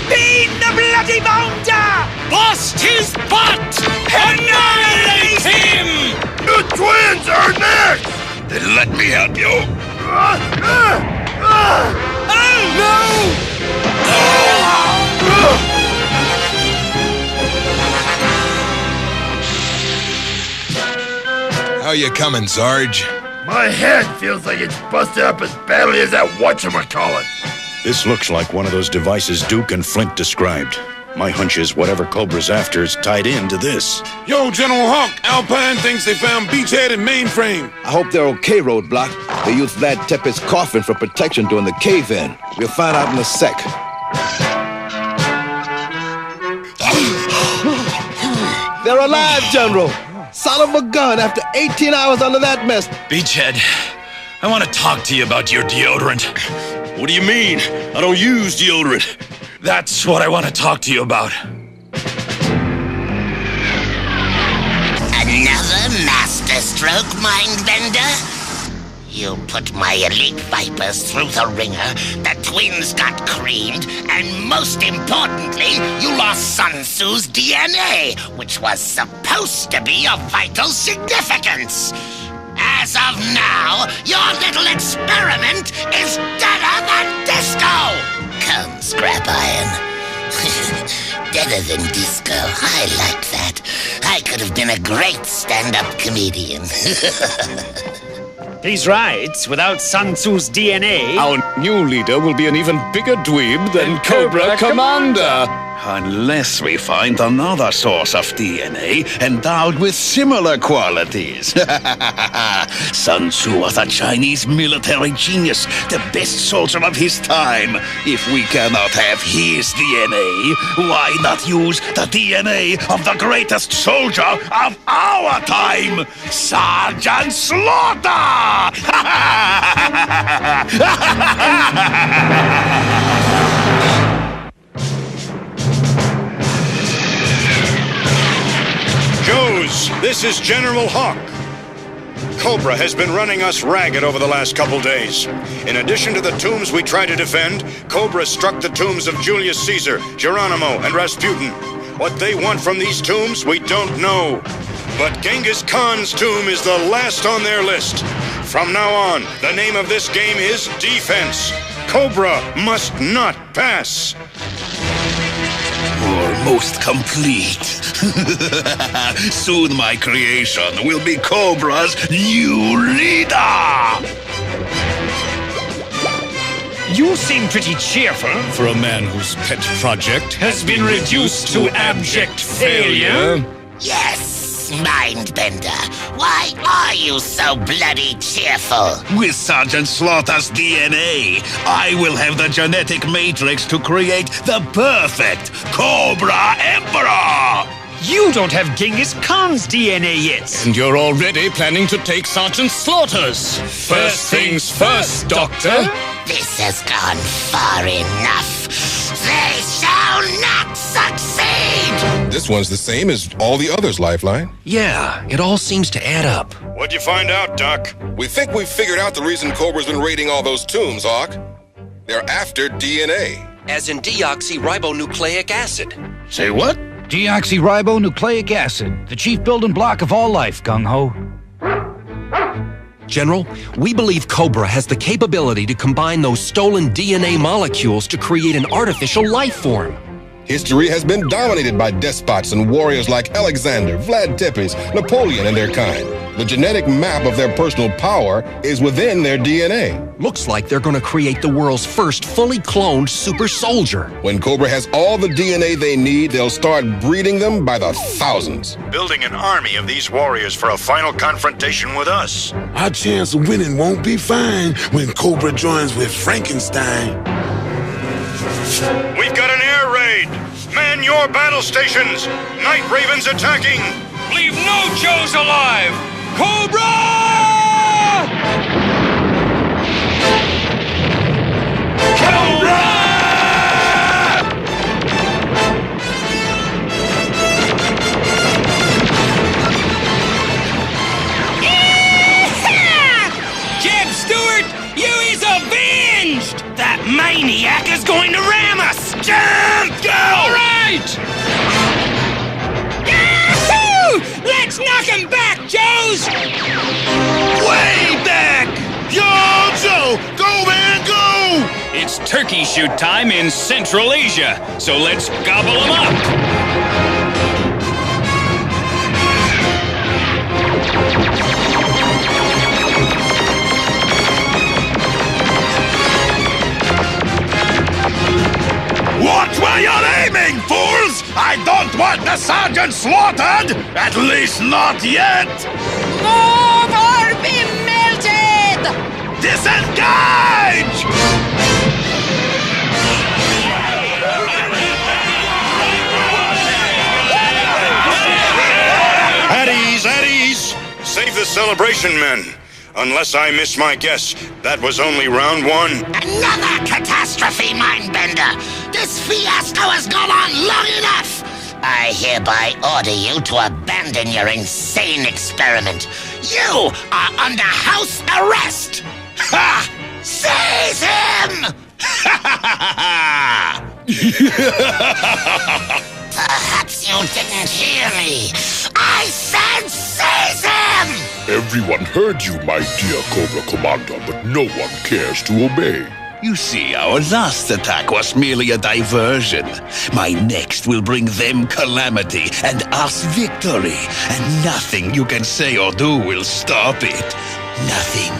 Beat the bloody bounder! Bust his butt! Annihilate him! The twins are next! Then let me help you. How you coming, Sarge? My head feels like it's busted up as badly as that whatchamacallit. This looks like one of those devices Duke and Flint described. My hunch is whatever Cobra's after is tied into this. Yo, General Hawk, Alpine thinks they found Beachhead and mainframe. I hope they're okay, Roadblock. They used Vlad Tepes' coffin for protection during the cave-in. We'll find out in a sec. They're alive, General! Son of a gun after 18 hours under that mess. Beachhead, I want to talk to you about your deodorant. What do you mean? I don't use deodorant. That's what I want to talk to you about. Another masterstroke, Mindbender? You put my elite Vipers through the ringer, the twins got creamed, and most importantly, you lost Sun Tzu's DNA, which was supposed to be of vital significance. As of now, your little experiment is deader than disco! Come, Scrap Iron. Deader than disco. I like that. I could have been a great stand-up comedian. He's right. Without Sun Tzu's DNA... Our new leader will be an even bigger dweeb than Cobra Commander. Unless we find another source of DNA endowed with similar qualities. Sun Tzu was a Chinese military genius, the best soldier of his time. If we cannot have his DNA, why not use the DNA of the greatest soldier of our time, Sergeant Slaughter! Joes, this is General Hawk. Cobra has been running us ragged over the last couple days. In addition to the tombs we try to defend, Cobra struck the tombs of Julius Caesar, Geronimo, and Rasputin. What they want from these tombs, we don't know. But Genghis Khan's tomb is the last on their list. From now on, the name of this game is Defense. Cobra must not pass. Almost complete. Soon my creation will be Cobra's new leader! You seem pretty cheerful. For a man whose pet project Has been reduced to abject failure. Yes, Mindbender. Why are you so bloody cheerful? With Sergeant Slaughter's DNA, I will have the genetic matrix to create the perfect Cobra Emperor! You don't have Genghis Khan's DNA yet. And you're already planning to take Sergeant Slaughter's. First things first, Doctor. This has gone far enough. They shall not succeed! This one's the same as all the others, Lifeline. Yeah, it all seems to add up. What'd you find out, Doc? We think we've figured out the reason Cobra's been raiding all those tombs, Hawk. They're after DNA. As in deoxyribonucleic acid. Say what? Deoxyribonucleic acid, the chief building block of all life, Gung-Ho. General, we believe Cobra has the capability to combine those stolen DNA molecules to create an artificial life form. History has been dominated by despots and warriors like Alexander, Vlad Tepes, Napoleon, and their kind. The genetic map of their personal power is within their DNA. Looks like they're going to create the world's first fully cloned super soldier. When Cobra has all the DNA they need, they'll start breeding them by the thousands. Building an army of these warriors for a final confrontation with us. Our chance of winning won't be fine when Cobra joins with Frankenstein. We've got an air raid! Man your battle stations! Night Ravens attacking! Leave no Joes alive! Cobra! Cobra! Jeb Stewart, you is avenged! That maniac is going to ram us! Jump! Go! All right! Yahoo! Let's knock him back, Joes! Way back! Yo, Joe! It's turkey shoot time in Central Asia, so let's gobble them up! What were you aiming, fools? I don't want the sergeant slaughtered! At least not yet! Move or be melted! Disengage! At ease, at ease! Save the celebration, men. Unless I miss my guess, that was only round one. Another catastrophe, Mindbender! This fiasco has gone on long enough! I hereby order you to abandon your insane experiment. You are under house arrest! Ha! Seize him! Perhaps you didn't hear me. I said seize him! Everyone heard you, my dear Cobra Commander, but no one cares to obey. You see, our last attack was merely a diversion. My next will bring them calamity and us victory. And nothing you can say or do will stop it. Nothing.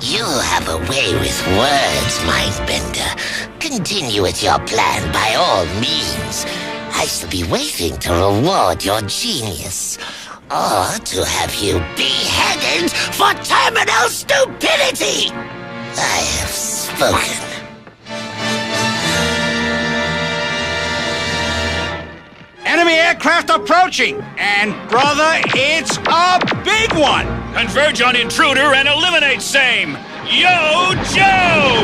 You have a way with words, Mindbender. Continue with your plan by all means. I shall be waiting to reward your genius. Or to have you beheaded for terminal stupidity! I have spoken. Enemy aircraft approaching! And, brother, it's a big one! Converge on intruder and eliminate same! Yo, Joe!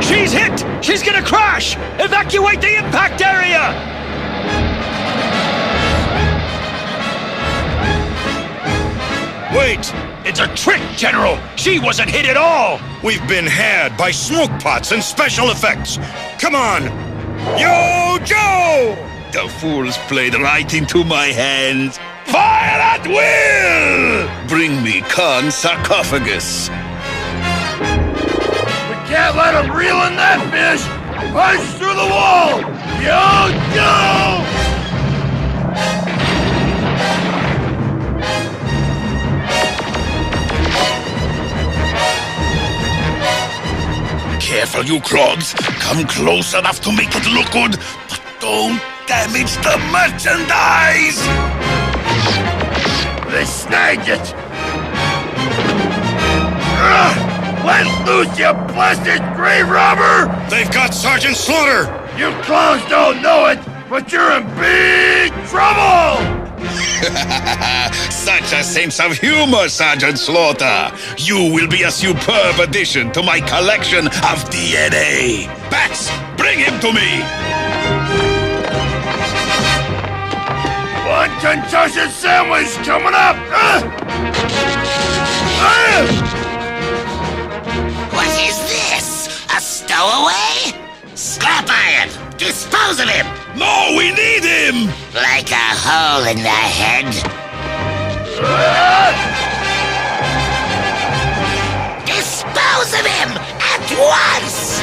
She's hit! She's gonna crash! Evacuate the impact area! Wait! It's a trick, General! She wasn't hit at all! We've been had by smoke pots and special effects! Come on! Yo, Joe! The fools played right into my hands. Fire at will! Bring me Khan's sarcophagus. Can't let him reel in that fish! Punch through the wall! Yo, Joe! Careful, you clods. Come close enough to make it look good, but don't damage the merchandise! They snagged it! Let loose, you blasted grave robber! They've got Sergeant Slaughter! You clowns don't know it, but you're in big trouble! Such a sense of humor, Sergeant Slaughter! You will be a superb addition to my collection of DNA! Bats, bring him to me! One concussion sandwich coming up! What is this? A stowaway? Scrap iron! Dispose of him! No, we need him! Like a hole in the head? Dispose of him! At once!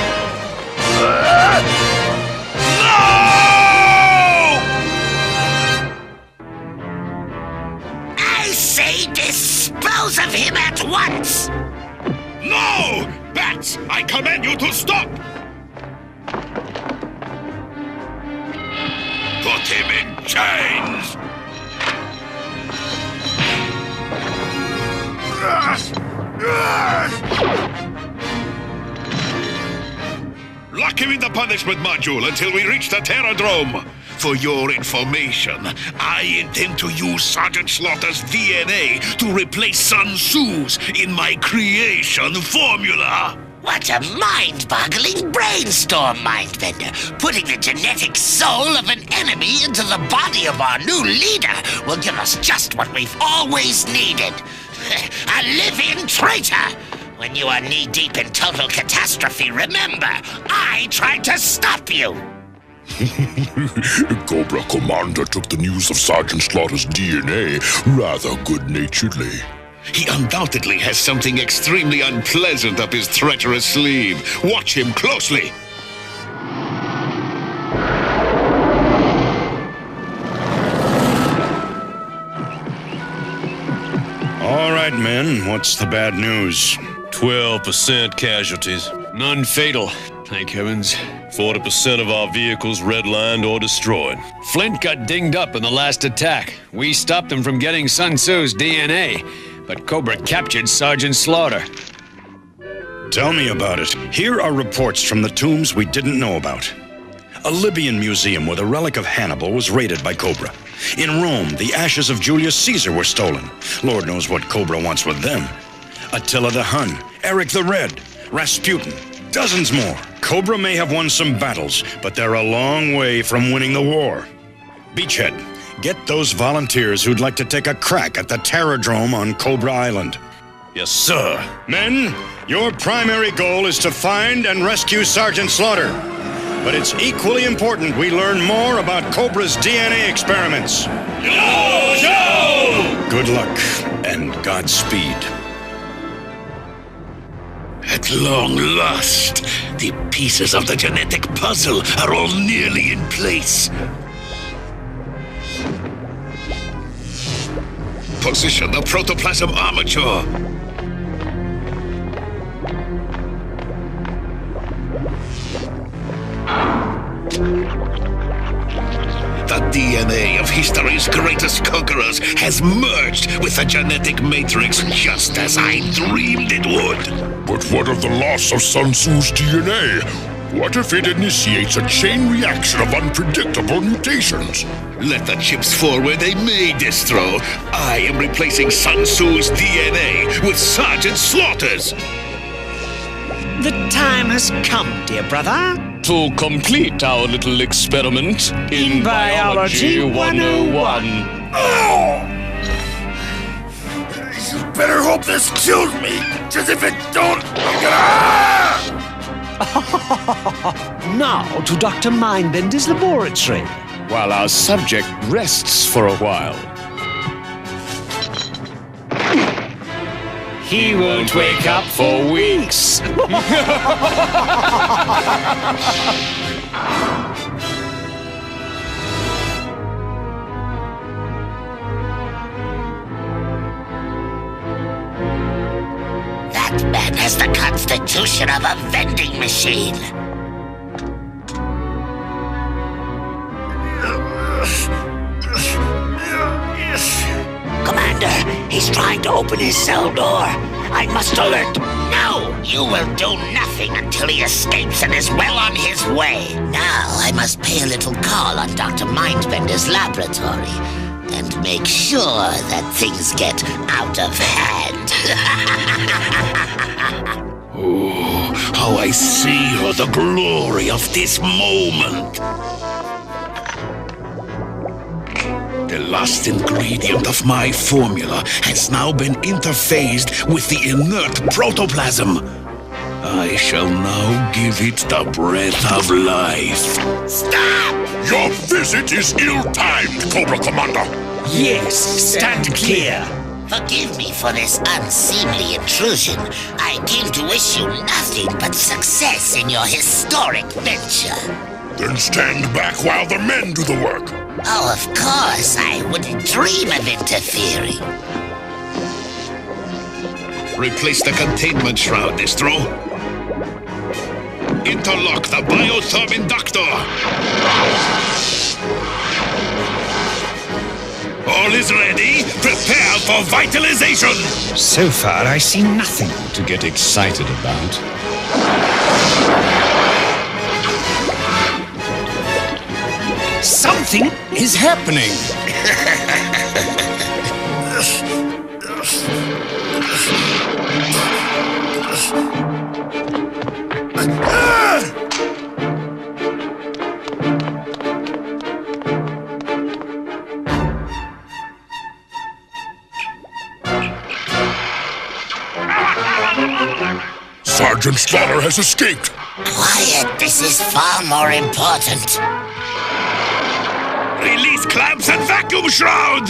No! I say dispose of him at once! No! Bats, I command you to stop! Put him in chains! Lock him in the punishment module until we reach the Terradrome. For your information, I intend to use Sergeant Slaughter's DNA to replace Sun Tzu's in my creation formula. What a mind-boggling brainstorm, Mindbender! Putting the genetic soul of an enemy into the body of our new leader will give us just what we've always needed. A living traitor! When you are knee-deep in total catastrophe, remember, I tried to stop you! Cobra Commander took the news of Sergeant Slaughter's DNA rather good-naturedly. He undoubtedly has something extremely unpleasant up his treacherous sleeve. Watch him closely. All right, men, what's the bad news? 12% casualties. None fatal, thank heavens. 40% of our vehicles redlined or destroyed. Flint got dinged up in the last attack. We stopped him from getting Sun Tzu's DNA, but Cobra captured Sergeant Slaughter. Tell me about it. Here are reports from the tombs we didn't know about. A Libyan museum with a relic of Hannibal was raided by Cobra. In Rome, the ashes of Julius Caesar were stolen. Lord knows what Cobra wants with them. Attila the Hun, Eric the Red, Rasputin, dozens more. Cobra may have won some battles, but they're a long way from winning the war. Beachhead, get those volunteers who'd like to take a crack at the Terrordrome on Cobra Island. Yes, sir. Men, your primary goal is to find and rescue Sergeant Slaughter. But it's equally important we learn more about Cobra's DNA experiments. Yo! Good luck, and Godspeed. At long last, the pieces of the genetic puzzle are all nearly in place. Position the protoplasm armature. The DNA of history's greatest conquerors has merged with the genetic matrix just as I dreamed it would. But what of the loss of Sun Tzu's DNA? What if it initiates a chain reaction of unpredictable mutations? Let the chips fall where they may, Destro. I am replacing Sun Tzu's DNA with Sergeant Slaughter's. The time has come, dear brother. To complete our little experiment in Biology 101. Oh! You better hope this kills me, because if it don't, I'm gonna... Now to Dr. Mindbender's laboratory. While our subject rests for a while. He won't wake up for weeks. That man has the constitution of a vending machine. Commander, he's trying to open his cell door. I must alert. No, you will do nothing until he escapes and is well on his way. Now I must pay a little call on Dr. Mindbender's laboratory and make sure that things get out of hand. Oh, how I see the glory of this moment. The last ingredient of my formula has now been interphased with the inert protoplasm. I shall now give it the breath of life. Stop! Your visit is ill-timed, Cobra Commander. Yes, stand clear. Forgive me for this unseemly intrusion. I came to wish you nothing but success in your historic venture. Then stand back while the men do the work. Oh, of course. I wouldn't dream of interfering. Replace the containment shroud, Destro. Interlock the biotherm inductor. All is ready. Prepare for vitalization. So far, I see nothing to get excited about. Something is happening. Sergeant Slaughter has escaped. Quiet, this is far more important. Release clamps and vacuum shroud!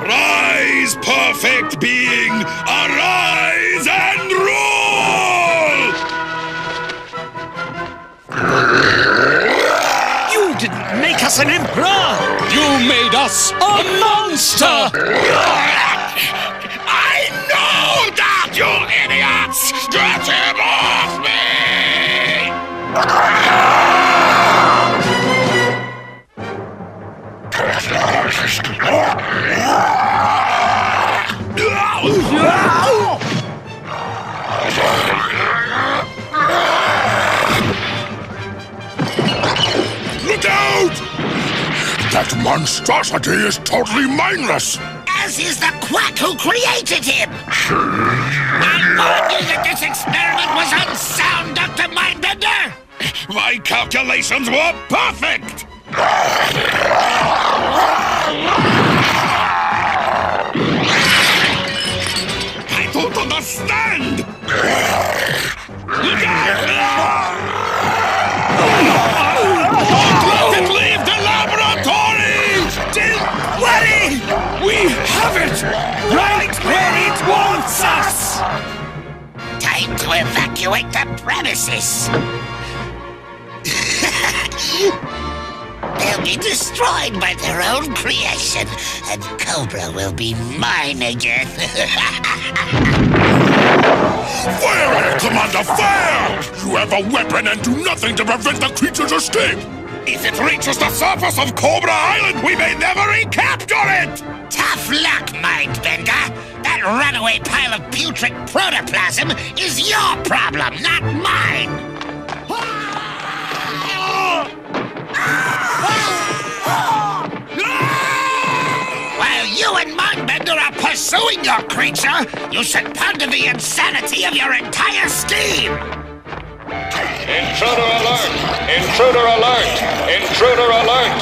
Rise, perfect being! Arise and rule! You didn't make us an emperor! You made us a monster! I know that, you idiots! Get him off me! Look out! That monstrosity is totally mindless! As is the quack who created him! I warned you that this experiment was unsound, Dr. Mindbender! My calculations were perfect! I don't understand! Look out! Don't let it leave the laboratory! Don't worry! We have it! Right where it wants us! Time to evacuate the premises! They'll be destroyed by their own creation, and Cobra will be mine again. Fire at it, Commander! Fire! You have a weapon and do nothing to prevent the creature's escape! If it reaches the surface of Cobra Island, we may never recapture it! Tough luck, Mindbender. That runaway pile of putrid protoplasm is your problem, not mine. While you and Mindbender are pursuing your creature, you should ponder the insanity of your entire scheme! Intruder alert! Intruder alert! Intruder alert!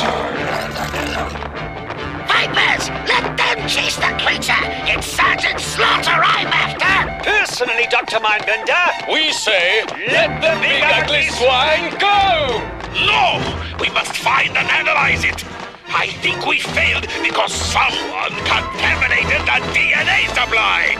Vipers, let them chase the creature! It's Sergeant Slaughter I'm after! Personally, Dr. Mindbender, we say, let the big ugly swine go! No! We must find and analyze it! I think we failed because someone contaminated the DNA supply!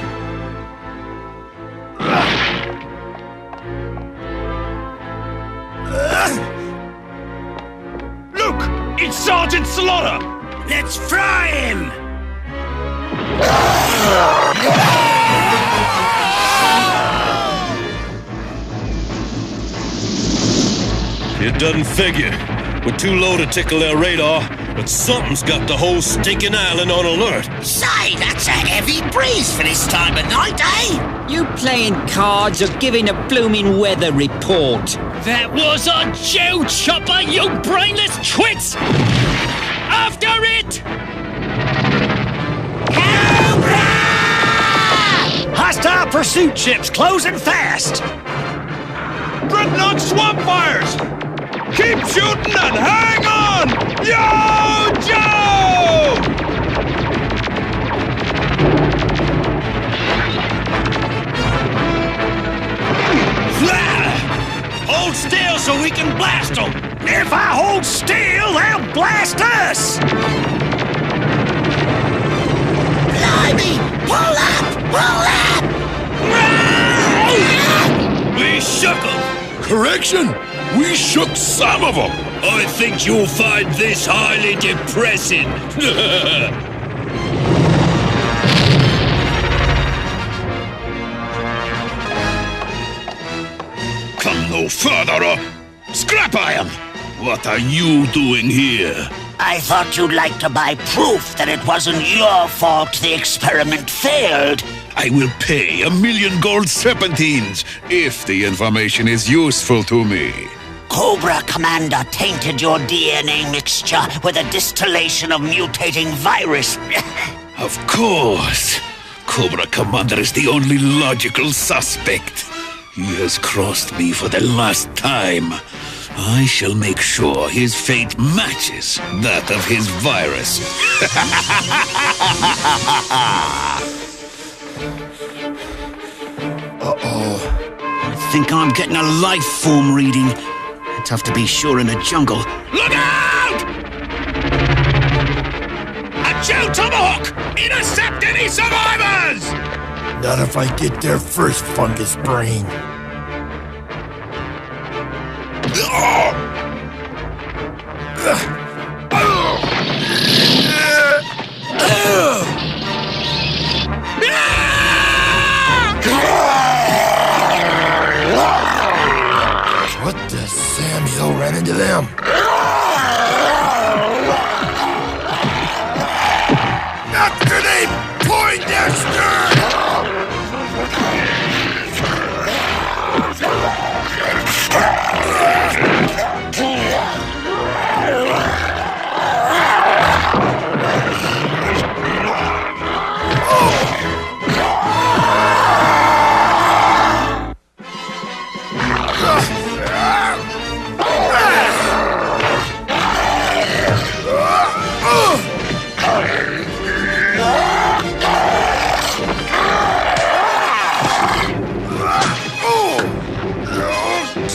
Look! It's Sergeant Slaughter! Let's fry him! It doesn't figure. We're too low to tickle their radar, but something's got the whole stinking island on alert. Say, that's a heavy breeze for this time of night, eh? You playing cards or giving a blooming weather report? That was a Joe chopper, you brainless twits! After it! Hostile pursuit ships closing fast! Dreadnought swamp fires! Keep shooting and hang on! Yo, Joe! Hold still so we can blast them! If I hold still, they'll blast us! Blimey! Pull up! Pull up! We shook them! Correction! We shook some of them! I think you'll find this highly depressing. Come no further or scrap iron! What are you doing here? I thought you'd like to buy proof that it wasn't your fault the experiment failed. I will pay 1,000,000 gold serpentines if the information is useful to me. Cobra Commander tainted your DNA mixture with a distillation of mutating virus. Of course. Cobra Commander is the only logical suspect. He has crossed me for the last time. I shall make sure his fate matches that of his virus. Uh-oh. I think I'm getting a life form reading. Tough to be sure in a jungle. Look out! A Joe Tomahawk! Intercept any survivors! Not if I get there first, fungus brain. What the Samuel ran into them? After they Poindexter!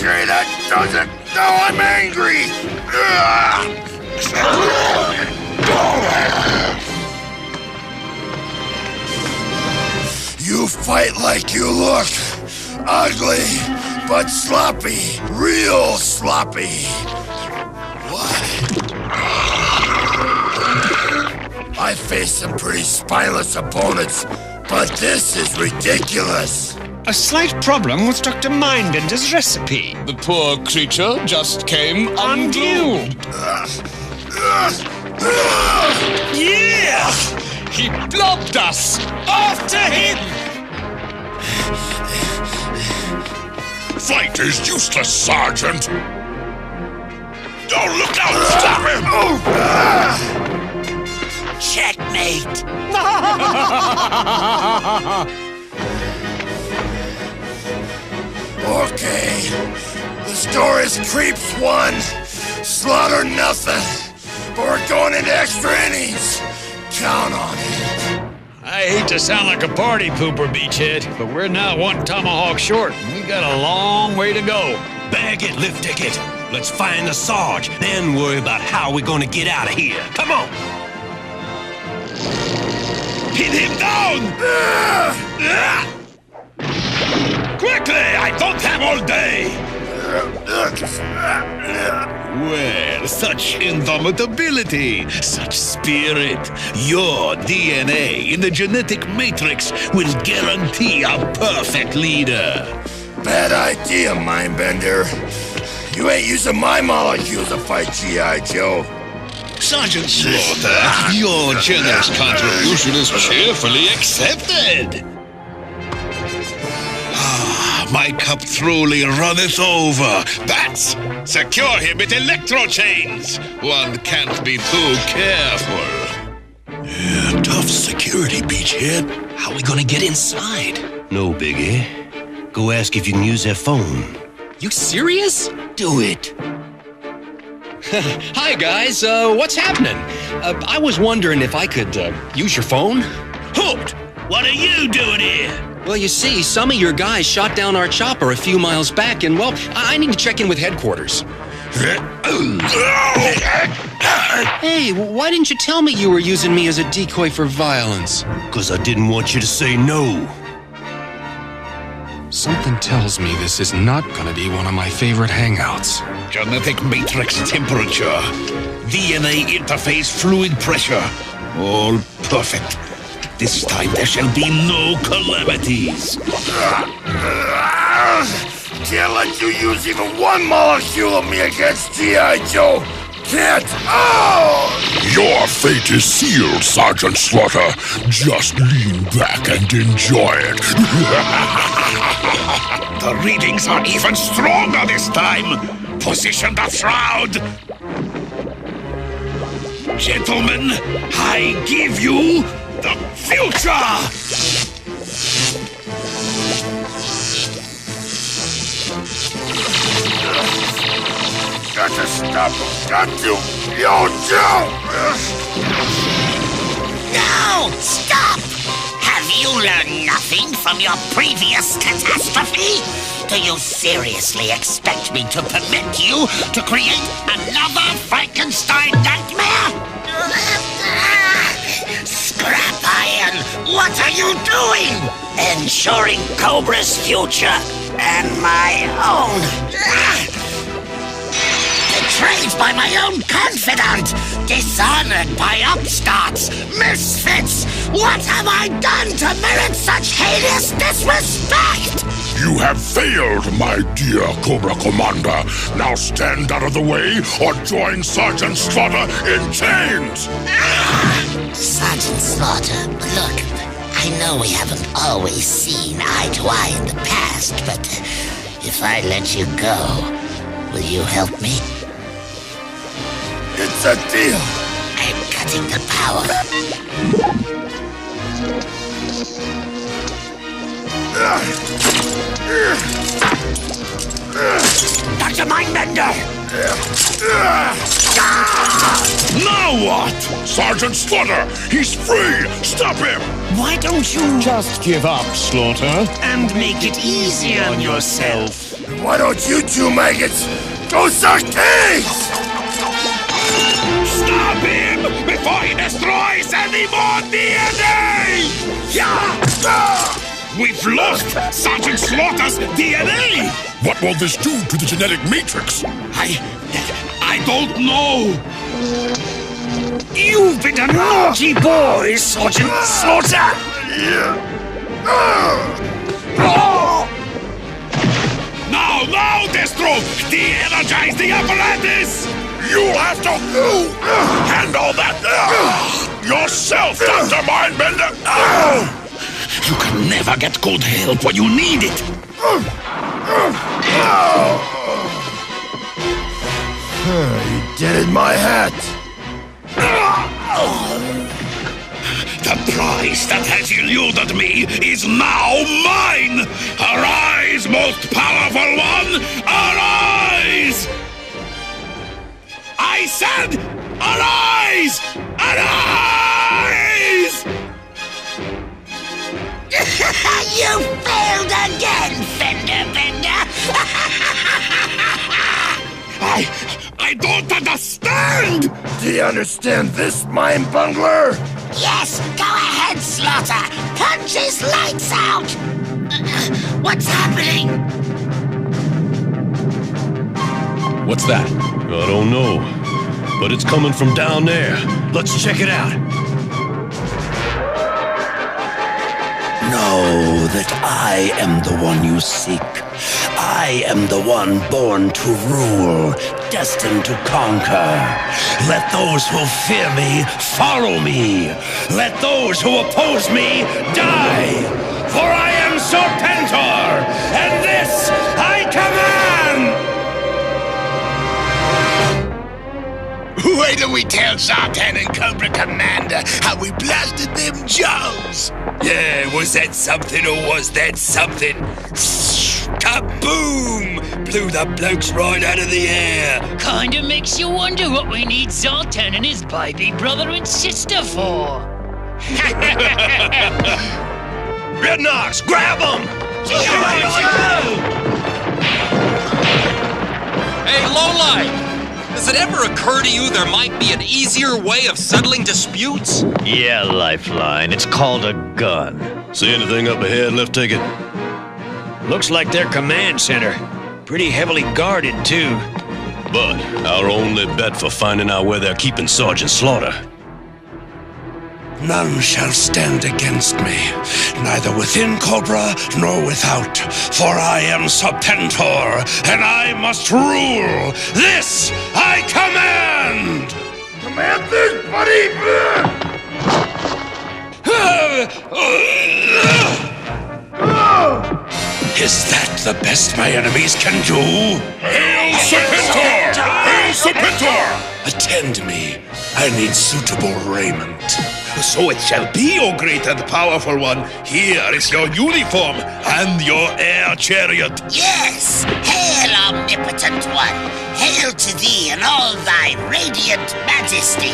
Okay, that does it! Now I'm angry! You fight like you look. Ugly, but sloppy. Real sloppy. What? I faced some pretty spineless opponents, but this is ridiculous. A slight problem with Dr. Mindbender's recipe. The poor creature just came unglued. Yeah! He blobbed us! After him! Fight is useless, Sergeant. Don't look out! Stop him! Checkmate! Okay. The score is Creeps 1, Slaughter nothing. But we're going into extra innings. Count on it. I hate to sound like a party pooper, Beachhead, but we're now one tomahawk short, and we got a long way to go. Bag it, lift ticket. Let's find the Sarge, then worry about how we're gonna get out of here. Come on! Pin him down! Quickly! I don't have all day! Well, such indomitability, such spirit. Your DNA in the genetic matrix will guarantee a perfect leader. Bad idea, Mindbender. You ain't using my molecules to fight G.I. Joe. Sergeant Slaughter, your generous contribution is cheerfully accepted. My cup truly runneth over. Bats, secure him with electro chains. One can't be too careful. Yeah, tough security, Beachhead. How are we gonna get inside? No, Biggie. Go ask if you can use their phone. You serious? Do it. Hi, guys. What's happening? I was wondering if I could use your phone. Hoot! What are you doing here? Well, you see, some of your guys shot down our chopper a few miles back, and, well, I need to check in with headquarters. Hey, why didn't you tell me you were using me as a decoy for violence? 'Cause I didn't want you to say no. Something tells me this is not gonna be one of my favorite hangouts. Genetic matrix temperature, DNA interface fluid pressure, all perfect. This time there shall be no calamities. Can't let you use even one molecule of me against G.I. Joe. Can't. Oh! Your fate is sealed, Sergeant Slaughter. Just lean back and enjoy it. The readings are even stronger this time. Position the shroud. Gentlemen, I give you the future! Got to stop him! Got to! Yo, Joe! No! Stop! Have you learned nothing from your previous catastrophe? Do you seriously expect me to permit you to create another Frankenstein nightmare? Scrap What are you doing? Ensuring Cobra's future and my own. Betrayed by my own confidant. Dishonored by upstarts. Misfits. What have I done to merit such heinous disrespect? You have failed, my dear Cobra Commander. Now stand out of the way or join Sergeant Slaughter in chains! Sergeant Slaughter, look, I know we haven't always seen eye to eye in the past, but if I let you go, will you help me? It's a deal! I'm cutting the power. Dr. Mindbender! Now what? Sergeant Slaughter! He's free! Stop him! Why don't you Just give up, Slaughter. and make it easy on yourself? Why don't you two maggots go suck pigs? Stop him before he destroys any more DNA! Yeah! We've lost Sergeant Slaughter's DNA! What will this do to the genetic matrix? I don't know. You've been a naughty boy, Sergeant Slaughter. Now, Destro! De-energize the apparatus! You'll have to handle that yourself, Dr. Mindbender! You can never get good help when you need it. You dented my hat. The prize that has eluded me is now mine! Arise, most powerful one! Arise! I said, arise! Arise! You failed again, Fender Bender! I don't understand! Do you understand this, mind bungler? Yes, go ahead, Slaughter! Punch his lights out! What's happening? What's that? I don't know. But it's coming from down there. Let's check it out. Know that I am the one you seek. I am the one born to rule, destined to conquer. Let those who fear me follow me. Let those who oppose me die. For I am Serpentor, and this I command! Wait till we tell Zartan and Cobra Commander how we blasted them Joes! Yeah, was that something or was that something? Kaboom! Blew the blokes right out of the air! Kinda makes you wonder what we need Zoltan and his baby brother and sister for. Red Knox, grab them! Hey, Lowlight! Does it ever occur to you there might be an easier way of settling disputes? Yeah, Lifeline. It's called a gun. See anything up ahead, Left Ticket? Looks like their command center. Pretty heavily guarded, too. But our only bet for finding out where they're keeping Sergeant Slaughter. None shall stand against me, neither within Cobra nor without. For I am Serpentor, and I must rule. This I command! Command this, buddy! Is that the best my enemies can do? Hail Serpentor! Hail Serpentor! Attend me. I need suitable raiment. So it shall be, O great and powerful one. Here is your uniform and your air chariot. Yes! Hail, omnipotent one! Hail to thee and all thy radiant majesty!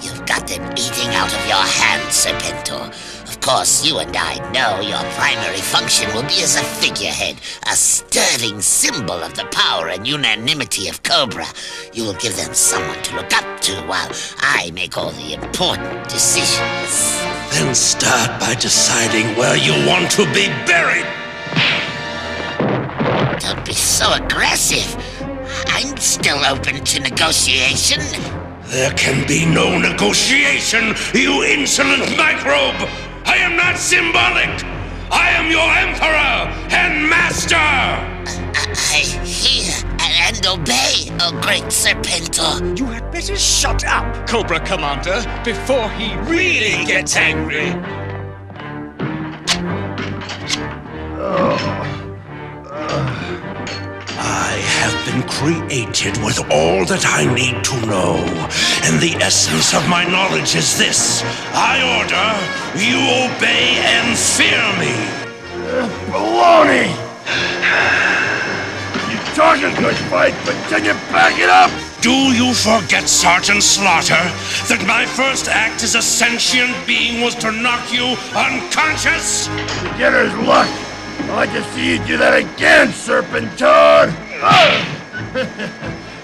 You've got them eating out of your hands, Serpentor. Of course, you and I know your primary function will be as a figurehead, a sterling symbol of the power and unanimity of Cobra. You will give them someone to look up to while I make all the important decisions. Then start by deciding where you want to be buried. Don't be so aggressive. I'm still open to negotiation. There can be no negotiation, you insolent microbe! I am not symbolic! I am your emperor and master! I hear and obey, oh great Serpentor. You had better shut up, Cobra Commander, before he really gets angry. I have been created with all that I need to know, and the essence of my knowledge is this. I order, you obey and fear me. Baloney! You talk a good fight, but can you back it up? Do you forget, Sergeant Slaughter, that my first act as a sentient being was to knock you unconscious? Beginner's luck. I'd like to see you do that again, Serpentor!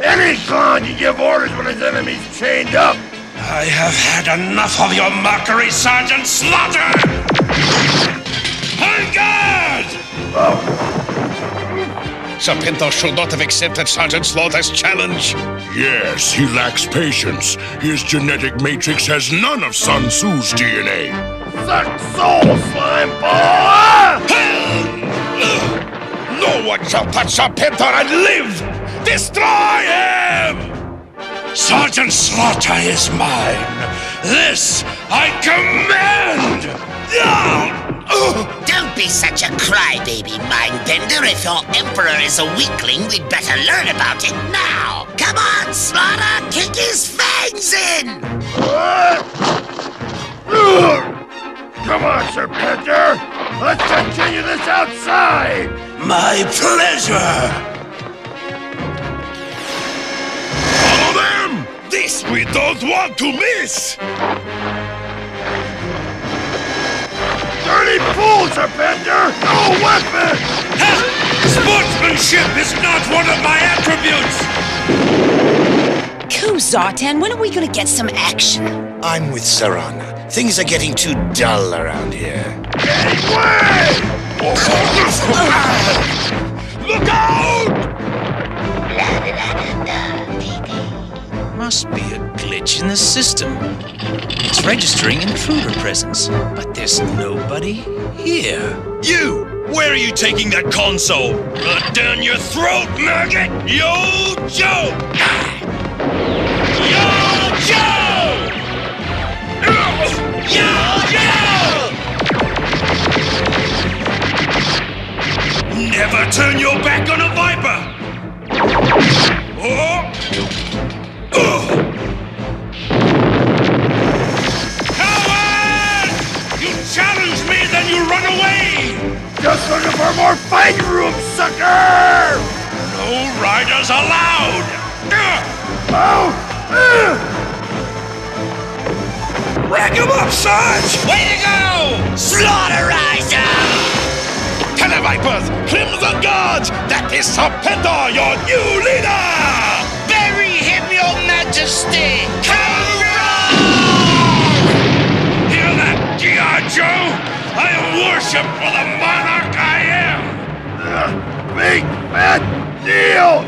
Any clown can give orders when his enemy's chained up! I have had enough of your mockery, Sergeant Slaughter! On guard! Serpentor should not have accepted Sergeant Slaughter's challenge. Yes, he lacks patience. His genetic matrix has none of Sun Tzu's DNA. Suck soul, slime ball! No one shall touch Serpentor and live! Destroy him! Sergeant Slaughter is mine. This I command! Don't be such a crybaby, Mindbender. If your emperor is a weakling, we'd better learn about it now. Come on, Slaughter, kick his fangs in! Come on, Serpentor! Let's continue this outside! My pleasure! Follow them! This we don't want to miss! Dirty fool, Serpentor! No weapon! Sportsmanship is not one of my attributes! Cool, Zartan, when are we gonna get some action? I'm with Sarana. Things are getting too dull around here. Anyway! Look out! Must be a glitch in the system. It's registering intruder presence, but there's nobody here. You! Where are you taking that console? Run down your throat, maggot! Yo, Joe! Yo, Joe! Yo, Joe! Never turn your back on a Viper! Coward! You challenge me, then you run away! Just looking for more fight room, sucker! No riders allowed! Rack him up, Sarge! Way to go! Slaughterize him! Televipers, Crimson Guards! That is Serpentor, your new leader! Bury him, your majesty! Hear that, G.I. Joe? I worship for the monarch I am! Big fat deal!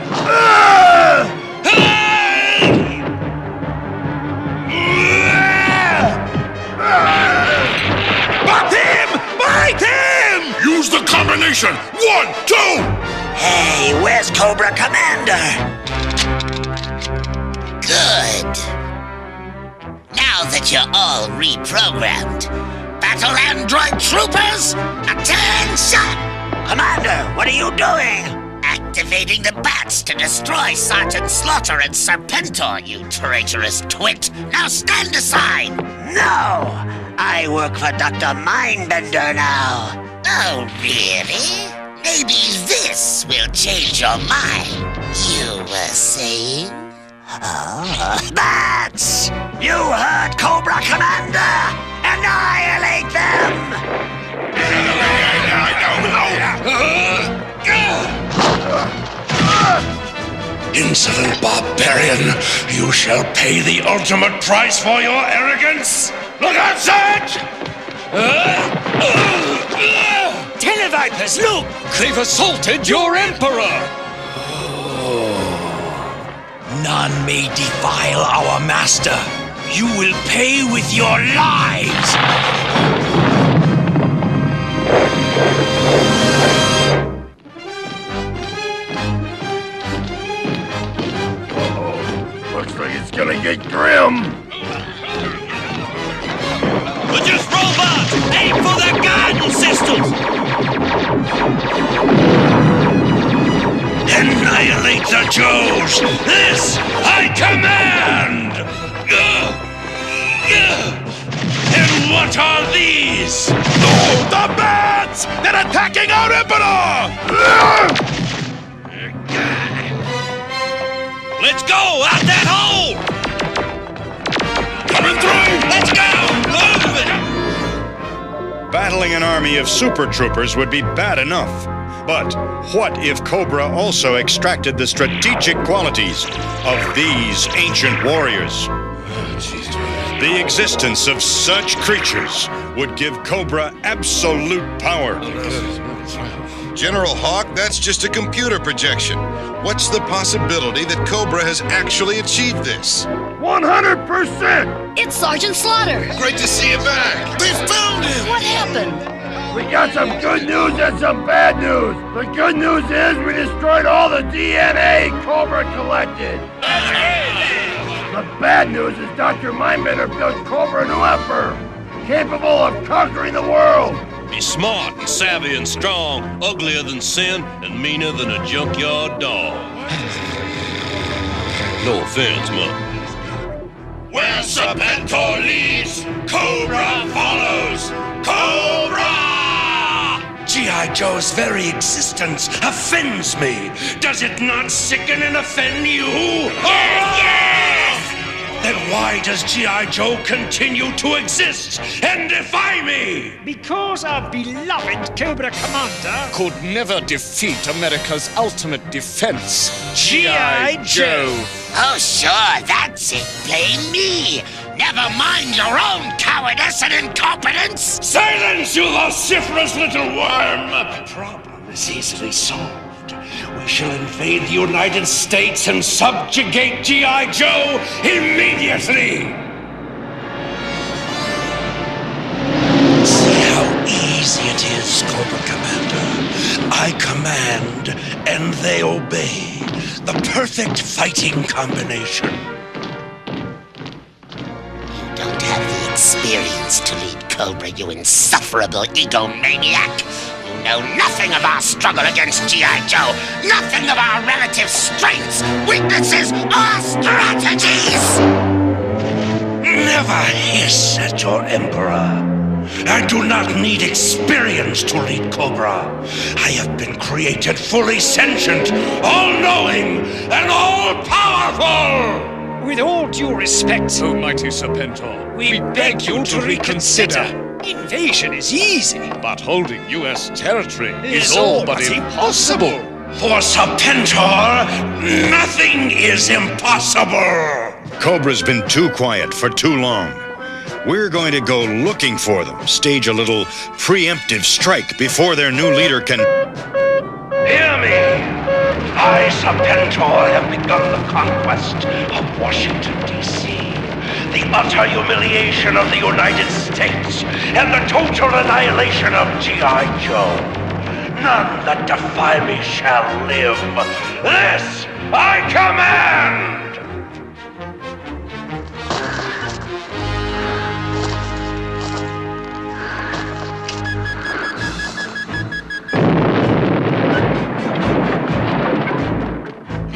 Bite him! Bite him! Use the combination! 1, 2! Hey, where's Cobra Commander? Good. Now that you're all reprogrammed, battle android troopers, attention! Commander, what are you doing? Activating the bats to destroy Sergeant Slaughter and Serpentor, you traitorous twit. Now stand aside! No! I work for Dr. Mindbender now. Oh, really? Maybe this will change your mind. You were saying? Oh, bats! You heard, Cobra Commander! Annihilate them! Insolent barbarian, you shall pay the ultimate price for your arrogance! Look out, Sarge! Televipers, look! They've assaulted your emperor! None may defile our master. You will pay with your lives! Looks like it's gonna get grim. We're just robots! Aim for the guidance systems! Annihilate the Joes! This I command! And what are these? No, the bats! They're attacking our emperor! Let's go! Out that hole! Coming through! Let's go! Move it! Battling an army of super troopers would be bad enough. But what if Cobra also extracted the strategic qualities of these ancient warriors? The existence of such creatures would give Cobra absolute power. General Hawk, that's just a computer projection. What's the possibility that Cobra has actually achieved this? 100%! It's Sergeant Slaughter! Great to see you back! They found him! What happened? We got some good news and some bad news. The good news is we destroyed all the DNA Cobra collected. The bad news is Dr. Mindbender built Cobra a new emperor, capable of conquering the world. Be smart and savvy and strong, uglier than sin, and meaner than a junkyard dog. No offense, Mom. Where Serpentor leads, Cobra follows! Cobra! G.I. Joe's very existence offends me. Does it not sicken and offend you? Yes! Then why does G.I. Joe continue to exist and defy me? Because our beloved Cobra Commander Could never defeat America's ultimate defense, G.I. Joe. Oh, sure, that's it. Blame me. Never mind your own cowardice and incompetence. Silence, you vociferous little worm! The problem is easily solved. We shall invade the United States and subjugate G.I. Joe immediately! See how easy it is, Cobra Commander. I command, and they obey. The perfect fighting combination. You don't have the experience to lead Cobra, you insufferable egomaniac. You know nothing of our struggle against G.I. Joe, nothing of our relative strengths, weaknesses, or strategies! Never hiss at your emperor. I do not need experience to lead Cobra. I have been created fully sentient, all-knowing, and all-powerful! With all due respect, O mighty Serpentor, we beg you to reconsider. Invasion is easy, but holding U.S. territory is all but impossible. For Serpentor, nothing is impossible! Cobra's been too quiet for too long. We're going to go looking for them, stage a little preemptive strike before their new leader can... Hear me! I, Serpentor, have begun the conquest of Washington, D.C., the utter humiliation of the United States, and the total annihilation of G.I. Joe. None that defy me shall live. This I command!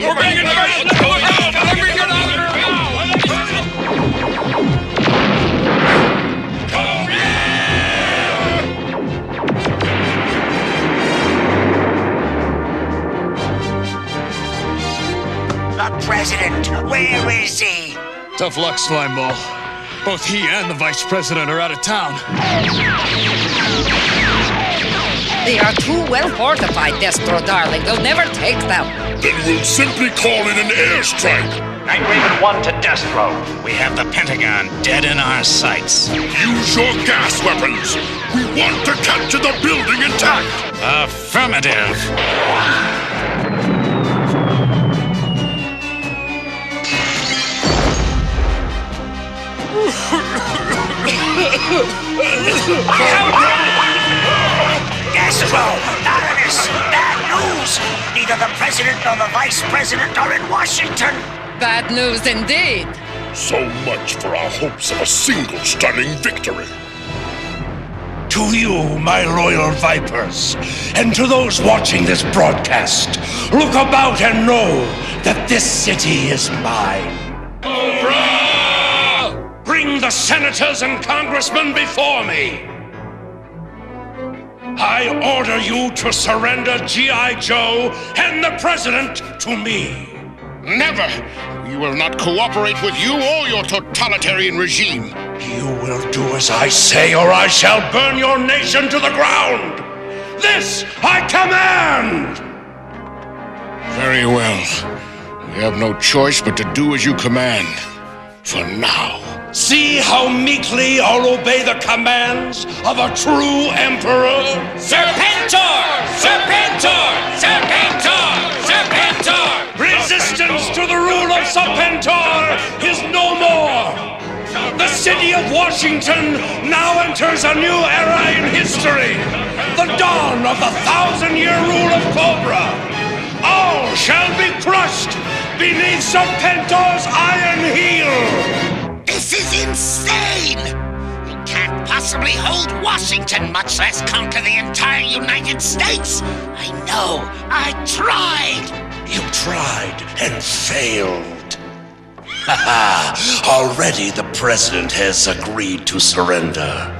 We're bringing the rest of the going down! We're bringing it out now! The president, where is he? Tough luck, Slimeball. Both he and the vice president are out of town. They are too well fortified, Destro, darling. They'll never take them. Then we'll simply call in an airstrike. Night Raven 1 to Destro. We have the Pentagon dead in our sights. Use your gas weapons. We want to capture the building intact. Affirmative. Destro! Baroness! Bad news! Neither the President nor the Vice President are in Washington! Bad news indeed. So much for our hopes of a single stunning victory. To you, my loyal Vipers, and to those watching this broadcast, look about and know that this city is mine. Cobra! Bring the senators and congressmen before me. I order you to surrender G.I. Joe and the President to me. Never! We will not cooperate with you or your totalitarian regime. You will do as I say, or I shall burn your nation to the ground! This I command! Very well. We have no choice but to do as you command. For now. See how meekly I'll obey the commands of a true emperor? Serpentor! Serpentor! Serpentor! Serpentor! Resistance to the rule of Serpentor is no more! The city of Washington now enters a new era in history! The dawn of the 1,000-year rule of Cobra! All shall be crushed beneath Serpentor's iron heel! This is insane! You can't possibly hold Washington, much less conquer the entire United States! I know! I tried! You tried and failed. Haha! Already the President has agreed to surrender.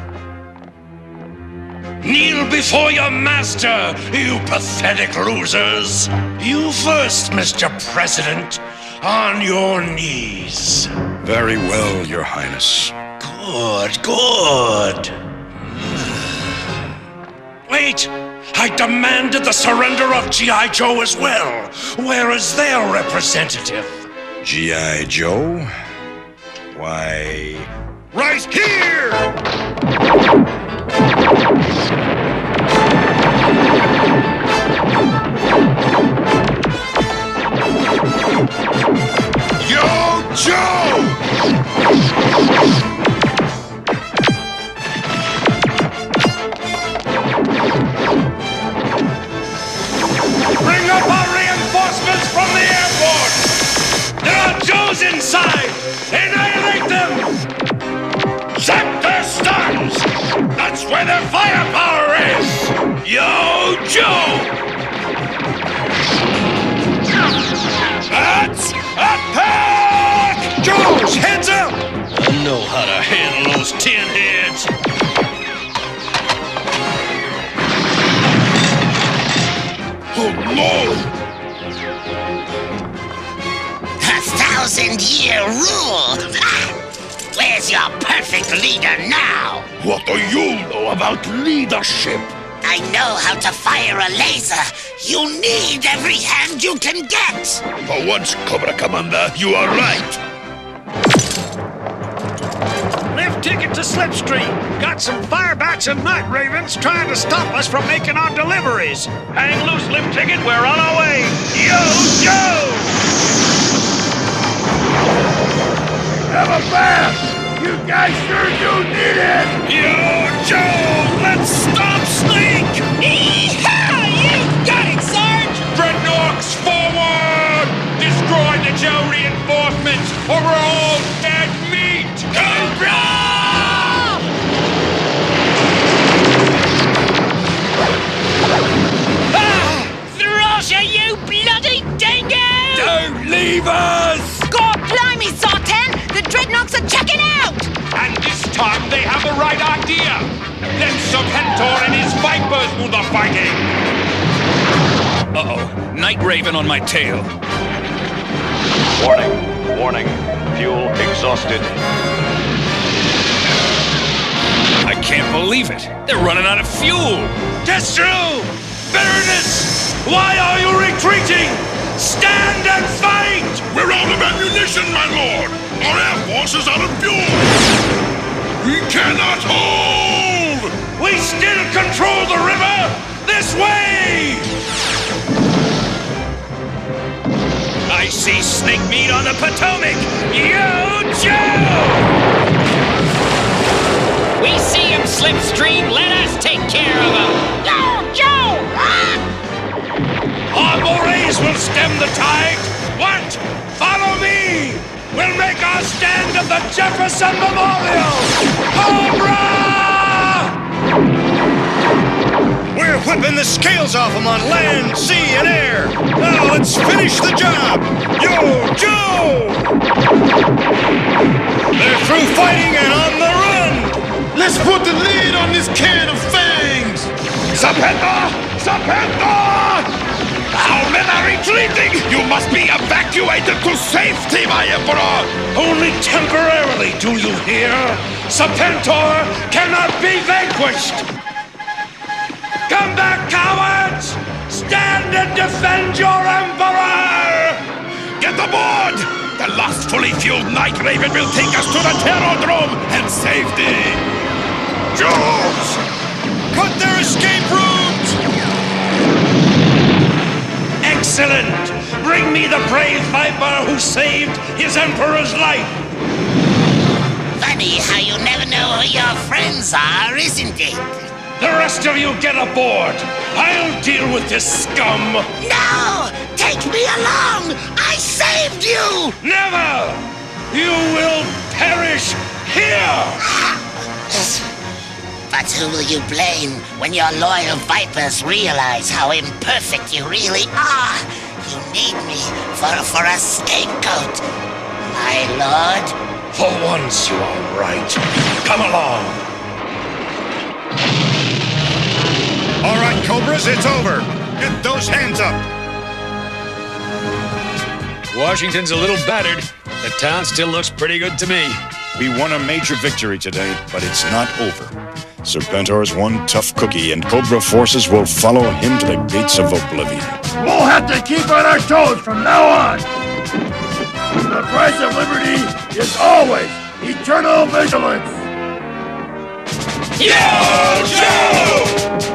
Kneel before your master, you pathetic losers! You first, Mr. President. On your knees. Very well, Your Highness. Good, good. Wait! I demanded the surrender of G.I. Joe as well. Where is their representative? G.I. Joe? Why... right here! Yo, Joe! Bring up our reinforcements from the airport! There are Joes inside! Annihilate them! Zap their stuns! That's where their firepower is! Yo, Joe! That's attack! Joes, heads up! I know how to handle those tin heads. Oh, no! The 1,000-year rule! Where's your perfect leader now? What do you know about leadership? I know how to fire a laser. You need every hand you can get. For once, Cobra Commander, you are right. Lift ticket to Slipstream. Got some firebats and night ravens trying to stop us from making our deliveries. Hang loose, lift ticket. We're on our way. Yo, Joe! Have a bath! You guys sure do need it! Yo, Joe! Let's stop Snake! Yeehaw! You got it, Sarge! Dreadnoughts forward! Destroy the Joe reinforcements, or we're all dead meat! Cobra! Thrasher, you bloody dingo! Don't leave us! God blimey, Sartan! The dreadnoughts are checking out! And this time they have the right idea! Let Serpentor and his Vipers do the fighting! Uh-oh. Night Raven on my tail. Warning. Warning. Fuel exhausted. I can't believe it. They're running out of fuel. Destro! Baroness! Why are you retreating? Stand and fight! We're out of ammunition, my lord! Our air force is out of fuel! We cannot hold! We still control the river! This way! I see snake meat on the Potomac! Yo, Joe! We see him slipstream. Let us take care of him. Yo, Joe! Our morays will stem the tide! What? Follow me! We'll make our stand at the Jefferson Memorial! Cobra! We're whipping the scales off them on land, sea, and air. Now let's finish the job. Yo, Joe! They're through fighting and on the run. Let's put the lid on this can of fangs! Serpentor! Serpentor! Our men are retreating! You must be evacuated to safety, my Emperor! Only temporarily, do you hear? Serpentor cannot be vanquished! Come back, cowards! Stand and defend your Emperor! Get aboard! The last fully fueled Night Raven will take us to the Terrordrome and safety! Joes! Cut their escape routes! Excellent! Bring me the brave Viper who saved his Emperor's life! Funny how you never know who your friends are, isn't it? The rest of you get aboard! I'll deal with this scum! No! Take me along! I saved you! Never! You will perish here! But who will you blame when your loyal Vipers realize how imperfect you really are? You need me for a scapegoat, my lord. For once you are right. Come along! All right, Cobras, it's over. Get those hands up. Washington's a little battered. The town still looks pretty good to me. We won a major victory today, but it's not over. Serpentor's one tough cookie, and Cobra forces will follow him to the gates of oblivion. We'll have to keep on our toes from now on! The price of liberty is always eternal vigilance! Yo, Joe!